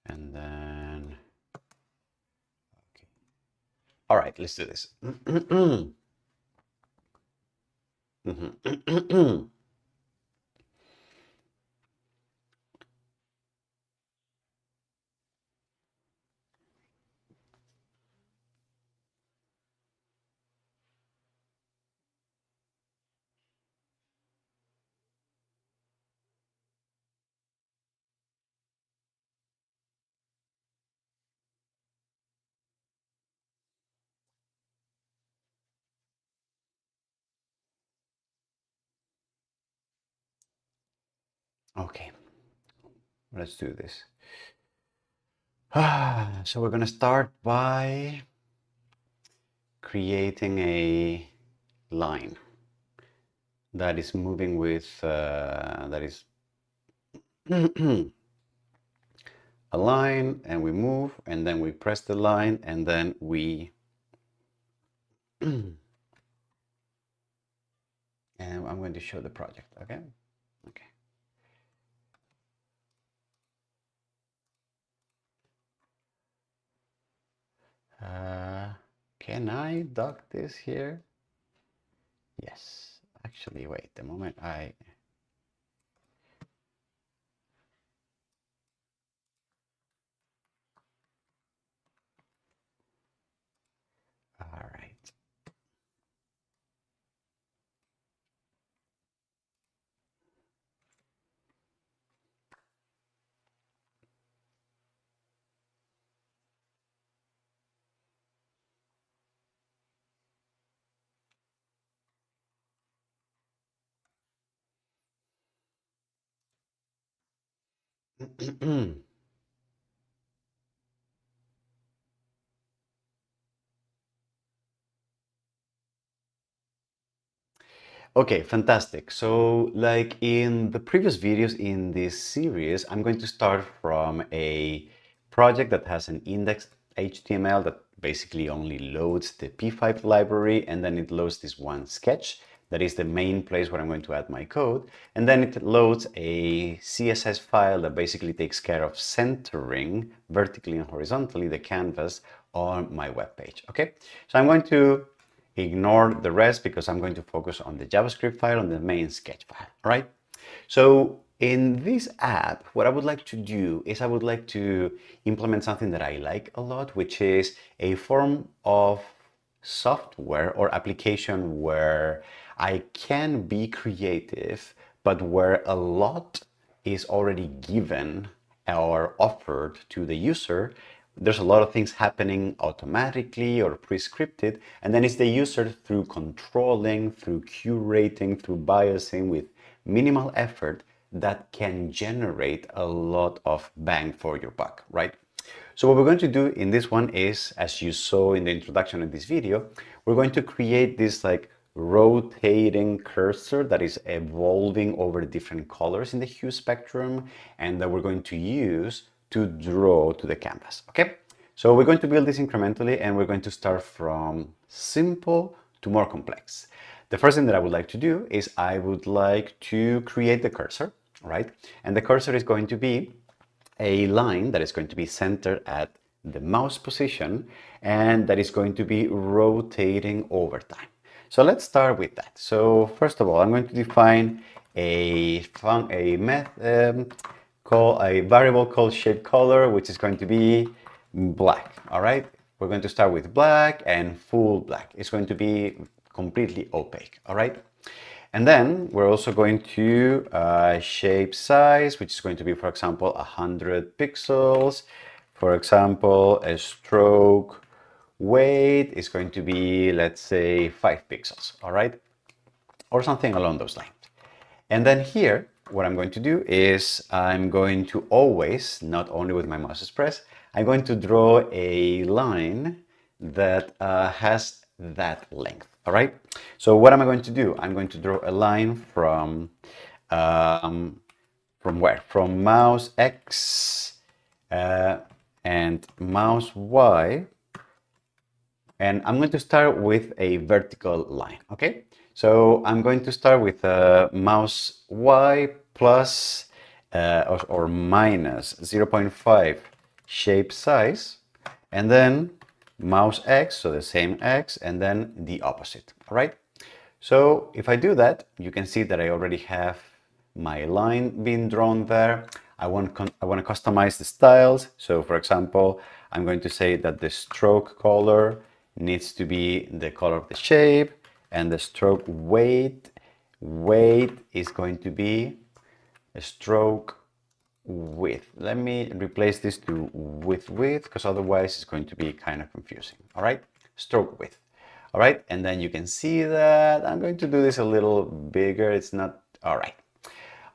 And then, okay. All right, let's do this. Okay, let's do this. So we're going to start by creating a line. that is moving with, that is a line, and we move, and then we press the line, and then we and I'm going to show the project. Okay. Can I dock this here? Yes. Actually, wait the moment I all right. Okay, fantastic. So, like in the previous videos in this series, I'm going to start from a project that has an index HTML that basically only loads the P5 library, and then it loads this one sketch that is the main place where I'm going to add my code. And then it loads a CSS file that basically takes care of centering vertically and horizontally the canvas on my web page. Okay, so I'm going to ignore the rest because I'm going to focus on the JavaScript file, on the main sketch file, right? So in this app, what I would like to do is I would like to implement something that I like a lot, which is a form of software or application where I can be creative, but where a lot is already given or offered to the user. There's a lot of things happening automatically or pre-scripted, and then it's the user through controlling, through curating, through biasing with minimal effort that can generate a lot of bang for your buck, right? So what we're going to do in this one is, as you saw in the introduction of this video, we're going to create this like rotating cursor that is evolving over different colors in the hue spectrum, and that we're going to use to draw to the canvas. Okay, so we're going to build this incrementally, and we're going to start from simple to more complex. The first thing that I would like to do is I would like to create the cursor, right? And the cursor is going to be a line that is going to be centered at the mouse position, and that is going to be rotating over time. So let's start with that. So first of all, I'm going to define a variable called shape color, which is going to be black. All right, we're going to start with black and full black. It's going to be completely opaque. All right. And then we're also going to shape size, which is going to be, for example, 100 pixels. For example, a stroke weight is going to be, let's say, 5 pixels, all right? Or something along those lines. And then here, what I'm going to do is I'm going to always, not only with my mouse press, I'm going to draw a line that has that length. All right. So what am I going to do? I'm going to draw a line from where? From mouse X and mouse Y, and I'm going to start with a vertical line. Okay. So I'm going to start with mouse Y plus or minus 0.5 shape size, and then mouse X, so the same X, and then the opposite. All right. So if I do that, you can see that I already have my line being drawn there. I want to customize the styles. So for example, I'm going to say that the stroke color needs to be the color of the shape, and the stroke weight is going to be a stroke width. Let me replace this to width because otherwise it's going to be kind of confusing. All right, stroke width. All right, and then you can see that I'm going to do this a little bigger. It's not all right.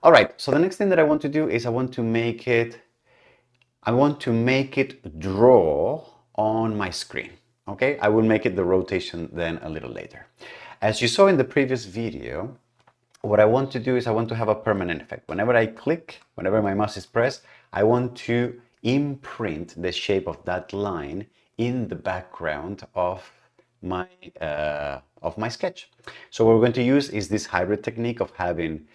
All right, so the next thing that I want to do is I want to make it draw on my screen. Okay, I will make it the rotation then a little later. As you saw in the previous video, what I want to do is I want to have a permanent effect. Whenever I click, whenever my mouse is pressed, I want to imprint the shape of that line in the background of my sketch. So what we're going to use is this hybrid technique of having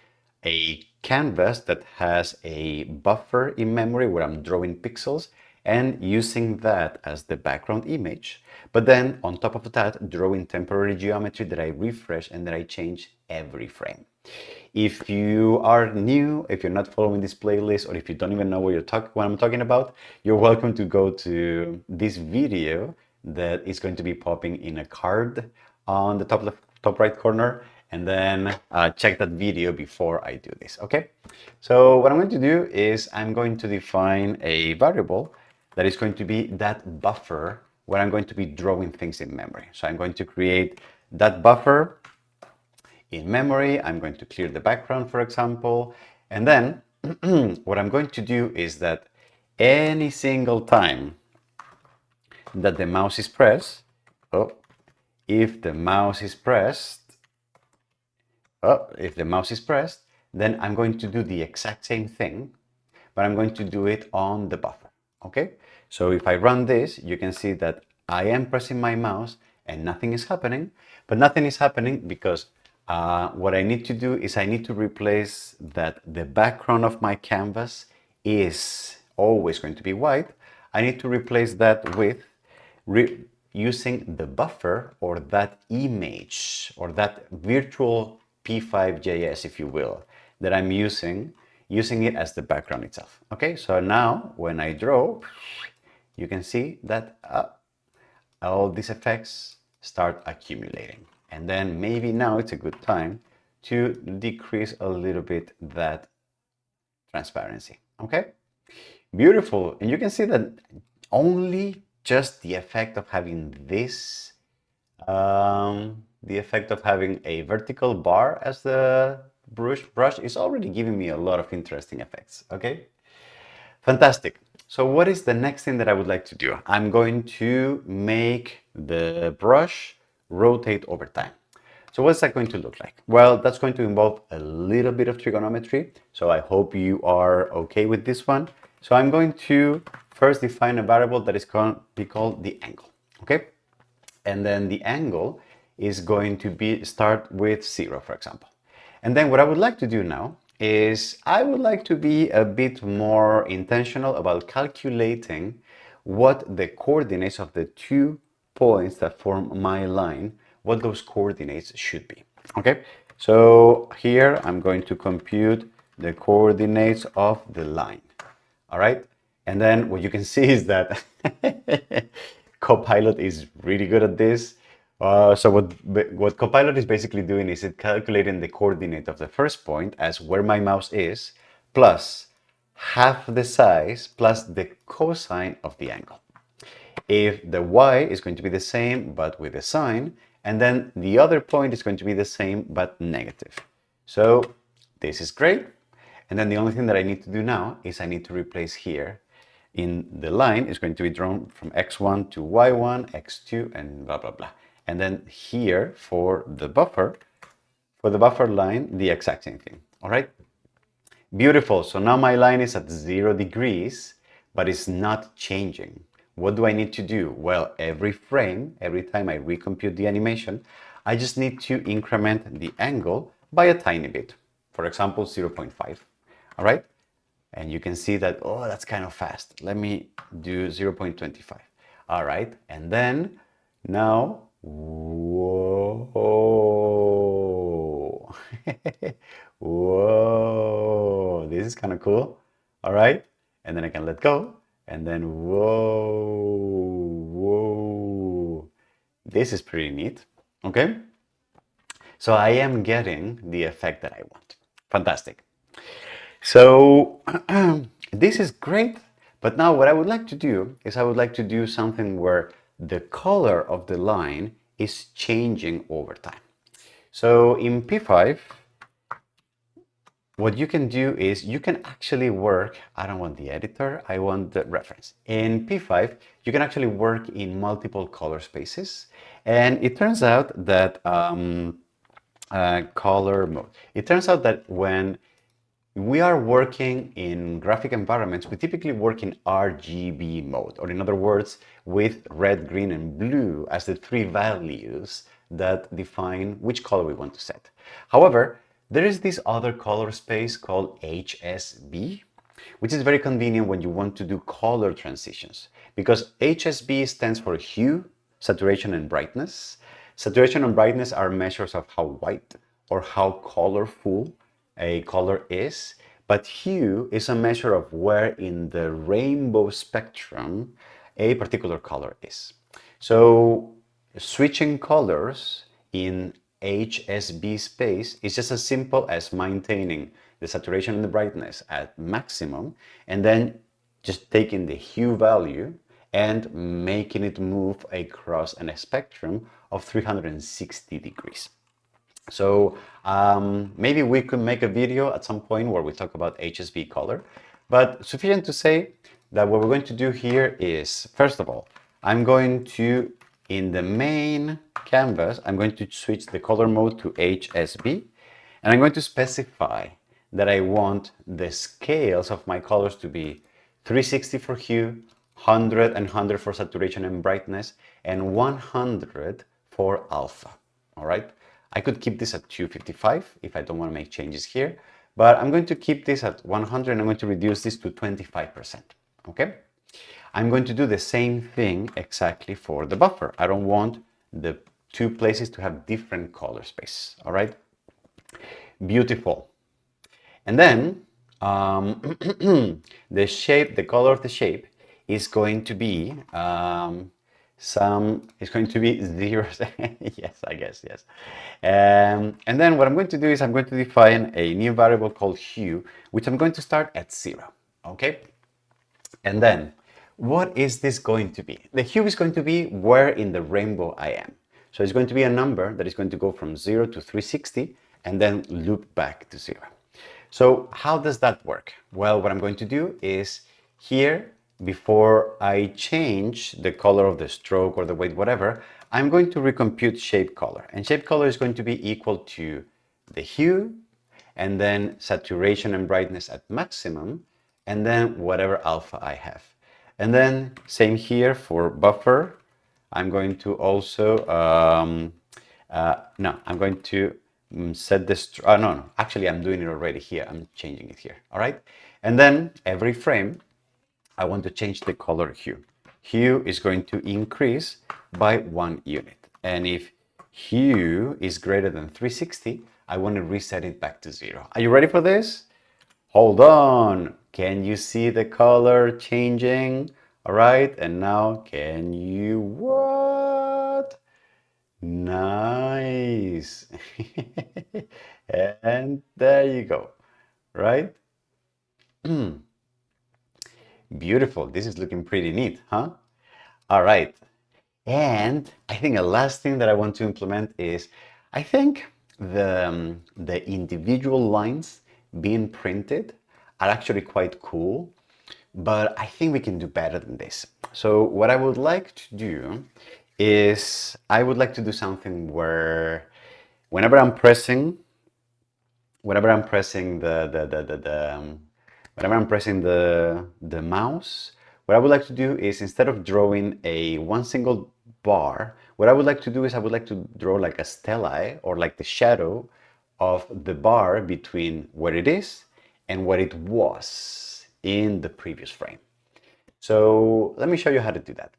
a canvas that has a buffer in memory where I'm drawing pixels and using that as the background image. But then on top of that, drawing temporary geometry that I refresh and that I change every frame. If you are new, if you're not following this playlist, or if you don't even know what I'm talking about, you're welcome to go to this video that is going to be popping in a card on the top right corner, and then check that video before I do this, okay? So what I'm going to do is I'm going to define a variable that is going to be that buffer where I'm going to be drawing things in memory. So I'm going to create that buffer in memory. I'm going to clear the background, for example. And then what I'm going to do is that any single time that the mouse is pressed, if the mouse is pressed, then I'm going to do the exact same thing, but I'm going to do it on the buffer, okay? So if I run this, you can see that I am pressing my mouse and nothing is happening, but nothing is happening because what I need to do is I need to replace that the background of my canvas is always going to be white. I need to replace that with using the buffer or that image or that virtual P5JS, if you will, that I'm using it as the background itself. Okay, so now when I draw, you can see that all these effects start accumulating. And then maybe now it's a good time to decrease a little bit that transparency. Okay, beautiful. And you can see that only just the effect of having this, the effect of having a vertical bar as the brush is already giving me a lot of interesting effects. Okay, fantastic. So what is the next thing that I would like to do? I'm going to make the brush rotate over time. So what's that going to look like? Well, that's going to involve a little bit of trigonometry. So I hope you are okay with this one. So I'm going to first define a variable that is going to be called the angle, okay? And then the angle is going to start with 0, for example. And then what I would like to do now is I would like to be a bit more intentional about calculating what the coordinates of the 2 points that form my line, what those coordinates should be. Okay, so here I'm going to compute the coordinates of the line. All right, and then what you can see is that Copilot is really good at this. So what Copilot is basically doing is it calculating the coordinate of the first point as where my mouse is, plus half the size, plus the cosine of the angle. If the y is going to be the same, but with a sign, and then the other point is going to be the same, but negative. So this is great. And then the only thing that I need to do now is I need to replace here in the line is going to be drawn from x1 to y1, x2, and blah, blah, blah. And then here for the buffer line, the exact same thing. All right. Beautiful. So now my line is at 0 degrees, but it's not changing. What do I need to do? Well, every frame, every time I recompute the animation, I just need to increment the angle by a tiny bit. For example, 0.5. All right. And you can see that, oh, that's kind of fast. Let me do 0.25. All right. And then now, whoa. Whoa, this is kind of cool. All right. And then I can let go. And then, whoa. This is pretty neat. Okay. So I am getting the effect that I want. Fantastic. So this is great, but now what I would like to do is I would like to do something where the color of the line is changing over time. So in P5, what you can do is you can actually work, I don't want the editor, I want the reference. In P5, you can actually work in multiple color spaces. And it turns out that color mode. It turns out that when we are working in graphic environments, we typically work in RGB mode, or in other words, with red, green, and blue as the three values that define which color we want to set. However, there is this other color space called HSB, which is very convenient when you want to do color transitions, because HSB stands for hue, saturation, and brightness. Saturation and brightness are measures of how white or how colorful a color is, but hue is a measure of where in the rainbow spectrum a particular color is. So switching colors in HSB space is just as simple as maintaining the saturation and the brightness at maximum, and then just taking the hue value and making it move across a spectrum of 360 degrees. So maybe we could make a video at some point where we talk about HSB color, but sufficient to say that what we're going to do here is, first of all, I'm going to, in the main canvas, I'm going to switch the color mode to HSB, and I'm going to specify that I want the scales of my colors to be 360 for hue, 100 and 100 for saturation and brightness, and 100 for alpha. All right. I could keep this at 255 if I don't want to make changes here, but I'm going to keep this at 100 and I'm going to reduce this to 25%. Okay. I'm going to do the same thing exactly for the buffer. I don't want the two places to have different color space. All right. Beautiful. And then the shape, the color of the shape is going to be it's going to be 0. Yes, I guess, yes. And then what I'm going to do is I'm going to define a new variable called hue, which I'm going to start at 0, okay? And then what is this going to be? The hue is going to be where in the rainbow I am. So it's going to be a number that is going to go from 0 to 360 and then loop back to 0. So how does that work? Well, what I'm going to do is here, before I change the color of the stroke or the weight, whatever, I'm going to recompute shape color. And shape color is going to be equal to the hue, and then saturation and brightness at maximum, and then whatever alpha I have. And then same here for buffer. I'm going to also, no, I'm going to set this, no, actually I'm doing it already here. I'm changing it here, all right? And then every frame, I want to change the color hue. Hue is going to increase by 1 unit. And if hue is greater than 360, I want to reset it back to 0. Are you ready for this? Hold on. Can you see the color changing? All right. And now can you what? Nice. And there you go. Right? Beautiful. This is looking pretty neat, huh? All right. And I think a last thing that I want to implement is, I think the individual lines being printed are actually quite cool, but I think we can do better than this. So what I would like to do is, I would like to do something where whenever I'm pressing whenever I'm pressing the mouse, what I would like to do is, instead of drawing a one single bar, what I would like to do is I would like to draw like a stelae, or like the shadow of the bar between where it is and what it was in the previous frame. So let me show you how to do that.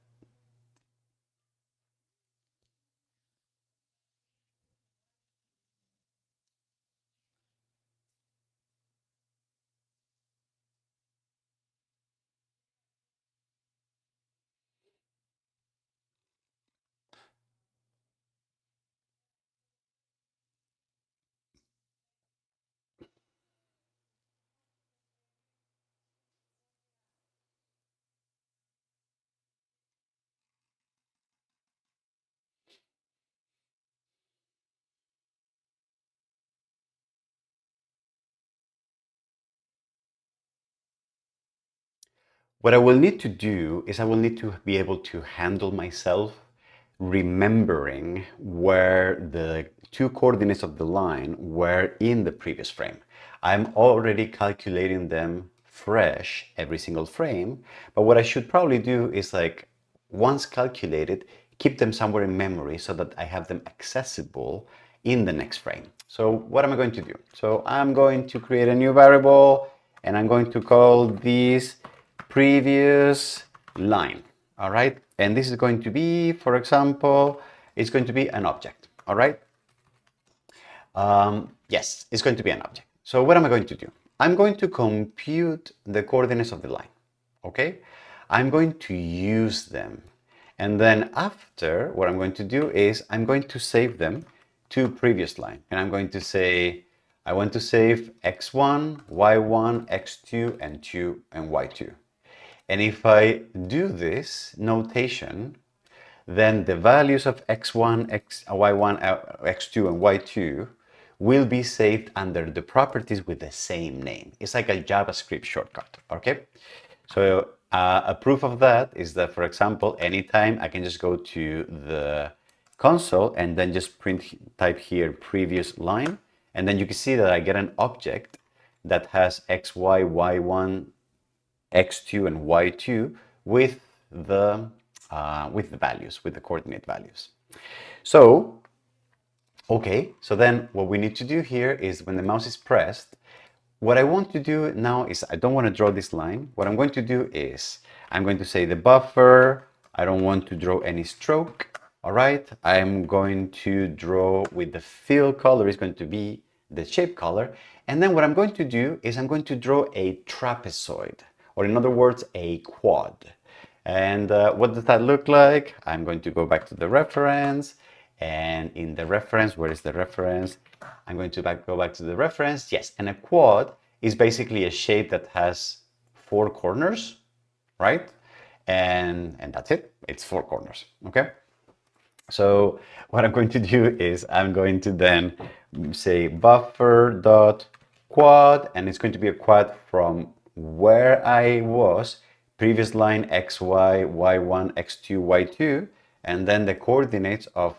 What I will need to do is I will need to be able to handle myself remembering where the two coordinates of the line were in the previous frame. I'm already calculating them fresh every single frame, but what I should probably do is like once calculated, keep them somewhere in memory so that I have them accessible in the next frame. So what am I going to do? So I'm going to create a new variable and I'm going to call this previous line. All right. And this is going to be, for example, it's going to be an object. All right. Yes, it's going to be an object. So what am I going to do? I'm going to compute the coordinates of the line. Okay. I'm going to use them. And then after, what I'm going to do is I'm going to save them to previous line. And I'm going to say, I want to save x1, y1, x2, and 2, and y2. And if I do this notation, then the values of x1, y1, x2, and y2 will be saved under the properties with the same name. It's like a JavaScript shortcut, okay? So a proof of that is that, for example, anytime I can just go to the console and then just type here previous line, and then you can see that I get an object that has x, y, y1, x2, and y2 with the values, with the coordinate values. So, okay, so then what we need to do here is when the mouse is pressed, what I want to do now is I don't want to draw this line. What I'm going to do is I'm going to say the buffer. I don't want to draw any stroke. All right. I'm going to draw with the fill color is going to be the shape color. And then what I'm going to do is I'm going to draw a trapezoid, or in other words, a quad. And what does that look like? I'm going to go back to the reference. And in the reference, where is the reference? I'm going to go back to the reference. Yes, and a quad is basically a shape that has 4 corners, right? And that's it. It's 4 corners, okay? So what I'm going to do is I'm going to then say buffer dot quad, and it's going to be a quad from where I was, previous line xy, y1, x2, y2, and then the coordinates of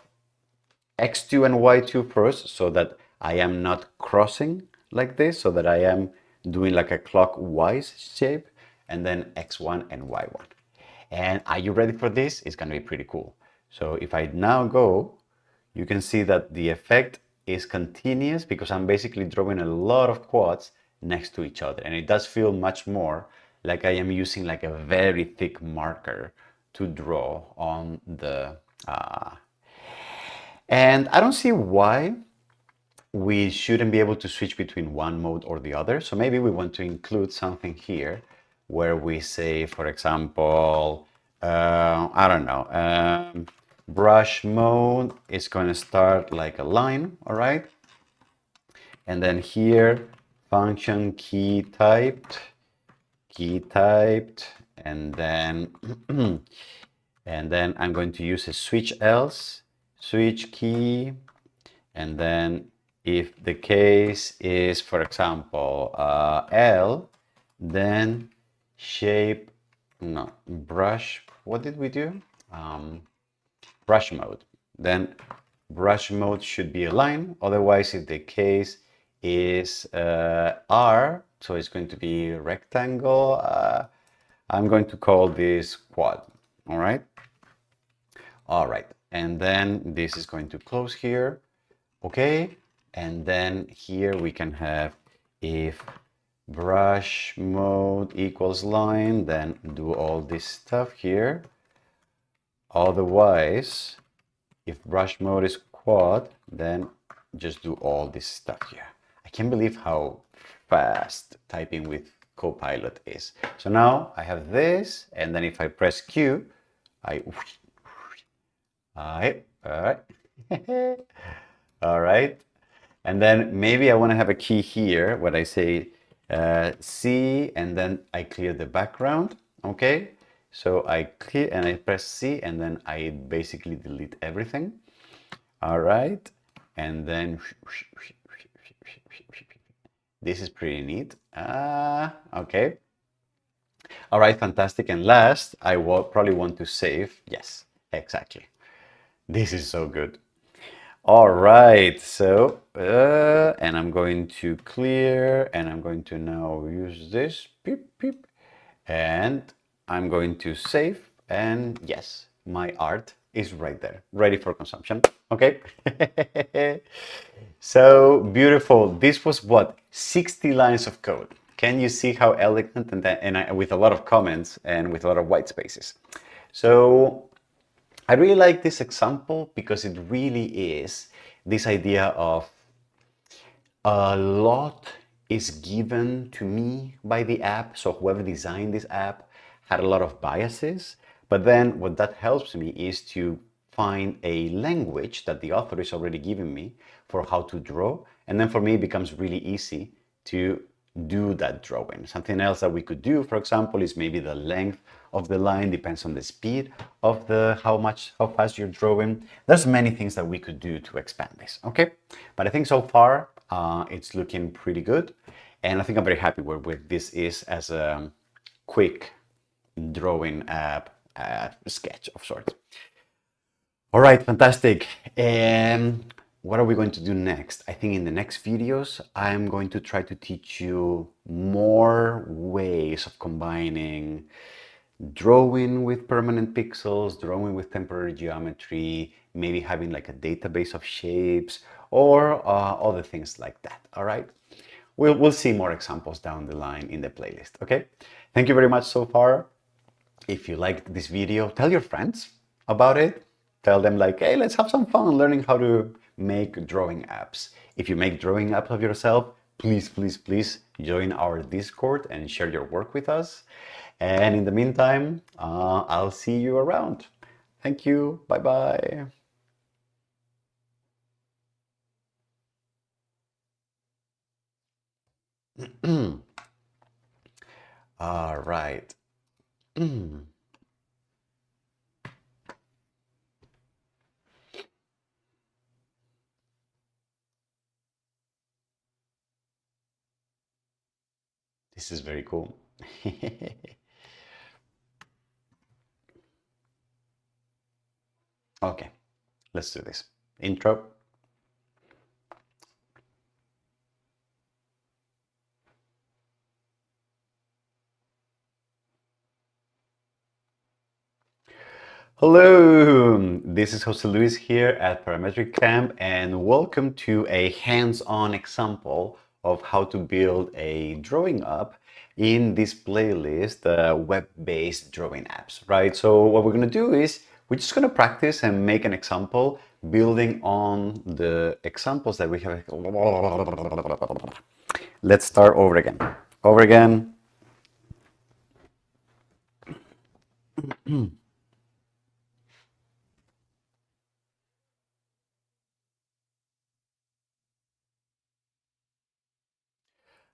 x2 and y2 first, so that I am not crossing like this, so that I am doing like a clockwise shape, and then x1 and y1. And are you ready for this? It's going to be pretty cool. So if I now go, you can see that the effect is continuous because I'm basically drawing a lot of quads next to each other. And it does feel much more like I am using like a very thick marker to draw on the and I don't see why we shouldn't be able to switch between one mode or the other. So maybe we want to include something here where we say, for example, I don't know, brush mode is going to start like a line, all right? And then here, function key typed, and then and then I'm going to use a switch else, switch key, and then if the case is, for example, L, then shape, no, brush, what did we do? Brush mode. Then brush mode should be a line. Otherwise, if the case is R, so it's going to be rectangle, I'm going to call this quad, all right? All right, and then this is going to close here, okay? And then here we can have if brush mode equals line, then do all this stuff here. Otherwise, if brush mode is quad, then just do all this stuff here. I can't believe how fast typing with Copilot is. So now I have this, and then if I press Q, all right. All right. And then maybe I want to have a key here where I say C, and then I clear the background. Okay. So I clear and I press C, and then I basically delete everything. All right. And then this is pretty neat. Okay. All right, fantastic. And last, I will probably want to save. Yes, exactly. This is so good. All right, so, and I'm going to clear, and I'm going to now use this, beep, beep, and I'm going to save, and yes, my art is right there, ready for consumption, okay? So beautiful. This was what, 60 lines of code. Can you see how elegant with a lot of comments and with a lot of white spaces? So I really like this example because it really is this idea of a lot is given to me by the app. So whoever designed this app had a lot of biases. But then what that helps me is to find a language that the author is already giving me for how to draw. And then for me, it becomes really easy to do that drawing. Something else that we could do, for example, is maybe the length of the line depends on the speed of how fast you're drawing. There's many things that we could do to expand this, okay? But I think so far it's looking pretty good, and I think I'm very happy where this is as a quick drawing app sketch of sorts. All right, fantastic. And what are we going to do next? I think in the next videos, I'm going to try to teach you more ways of combining drawing with permanent pixels, drawing with temporary geometry, maybe having like a database of shapes or other things like that. All right. We'll see more examples down the line in the playlist. Okay. Thank you very much so far. If you liked this video, tell your friends about it. Tell them like, hey, let's have some fun learning how to make drawing apps. If you make drawing apps of yourself, please, please, please join our Discord and share your work with us. And in the meantime, I'll see you around. Thank you. Bye-bye. All right. This is very cool. Okay, let's do this. Intro. Hello, this is Jose Luis here at Parametric Camp, and welcome to a hands-on example of how to build a drawing app in this playlist, web-based drawing apps, right? So what we're going to do is we're just going to practice and make an example building on the examples that we have. Let's start over again. Over again.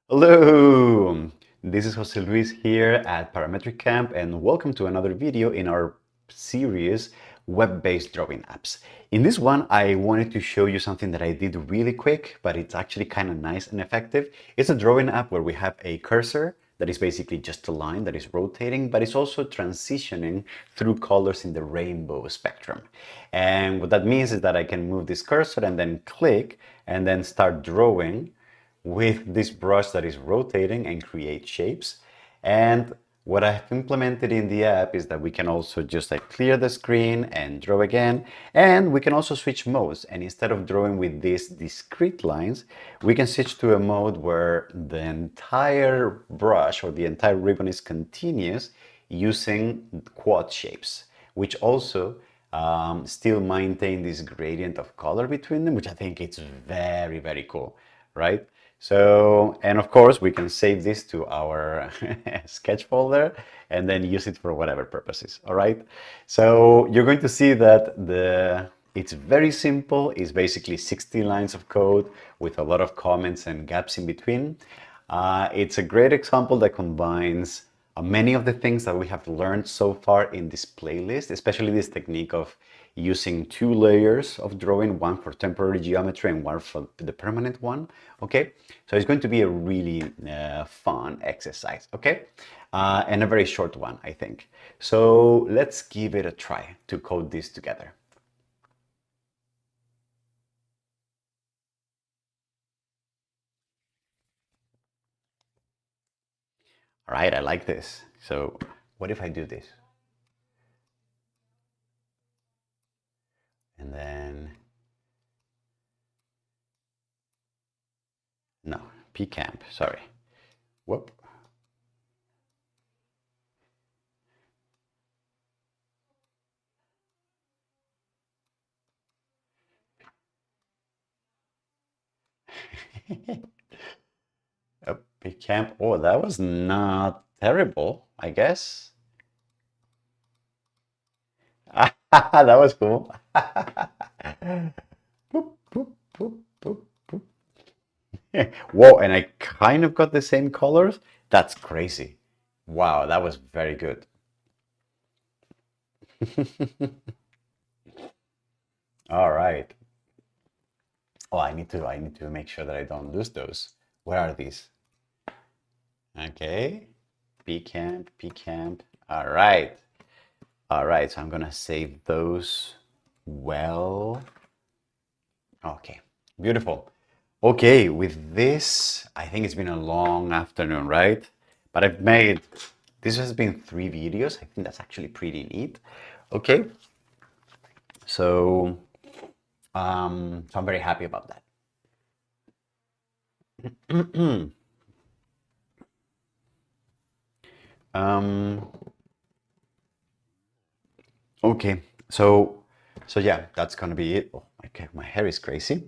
Hello, this is Jose Luis here at Parametric Camp, and welcome to another video in our series web-based drawing apps. In this one, I wanted to show you something that I did really quick, but it's actually kind of nice and effective. It's a drawing app where we have a cursor that is basically just a line that is rotating, but it's also transitioning through colors in the rainbow spectrum. And what that means is that I can move this cursor and then click and then start drawing with this brush that is rotating and create shapes. And what I've implemented in the app is that we can also just like clear the screen and draw again. And we can also switch modes. And instead of drawing with these discrete lines, we can switch to a mode where the entire brush or the entire ribbon is continuous using quad shapes, which also still maintain this gradient of color between them, which I think it's very, very cool, right? So, and of course, we can save this to our sketch folder and then use it for whatever purposes, all right? So you're going to see that it's very simple. It's basically 60 lines of code with a lot of comments and gaps in between. It's a great example that combines many of the things that we have learned so far in this playlist, especially this technique of using two layers of drawing, one for temporary geometry and one for the permanent one, okay? So it's going to be a really fun exercise, okay? And a very short one, I think. So let's give it a try to code this together. All right, I like this. So what if I do this? And then, no, pcamp, sorry. Whoop. A pcamp. Oh, that was not terrible, I guess. That was cool. Boop, boop, boop, boop, boop. Whoa, and I kind of got the same colors. That's crazy. Wow, that was very good. All right. Oh, I need to make sure that I don't lose those. Where are these? Okay. Pcamp, pcamp. All right. All right, so I'm gonna save those well. Okay, beautiful. Okay, with this, I think it's been a long afternoon, right? But this has been 3 videos. I think that's actually pretty neat. Okay, so, so I'm very happy about that. Um, okay, so yeah, that's gonna be it. Oh, okay, my hair is crazy.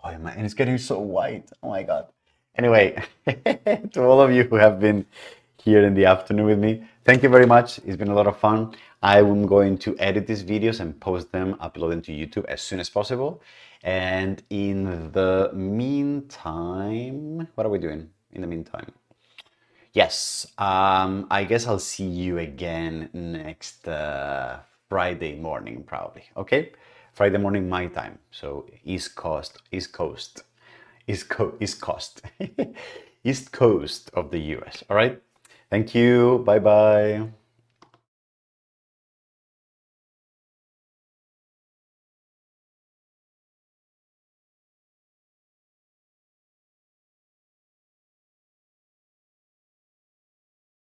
Oh, and it's getting so white. Oh my God. Anyway, to all of you who have been here in the afternoon with me, thank you very much. It's been a lot of fun. I'm going to edit these videos and post them, upload them to YouTube as soon as possible. And in the meantime, what are we doing in the meantime? Yes, I guess I'll see you again next Friday morning, probably. Okay, Friday morning my time. So East Coast, East Coast, East Coast, East Coast of the US. All right. Thank you. Bye bye.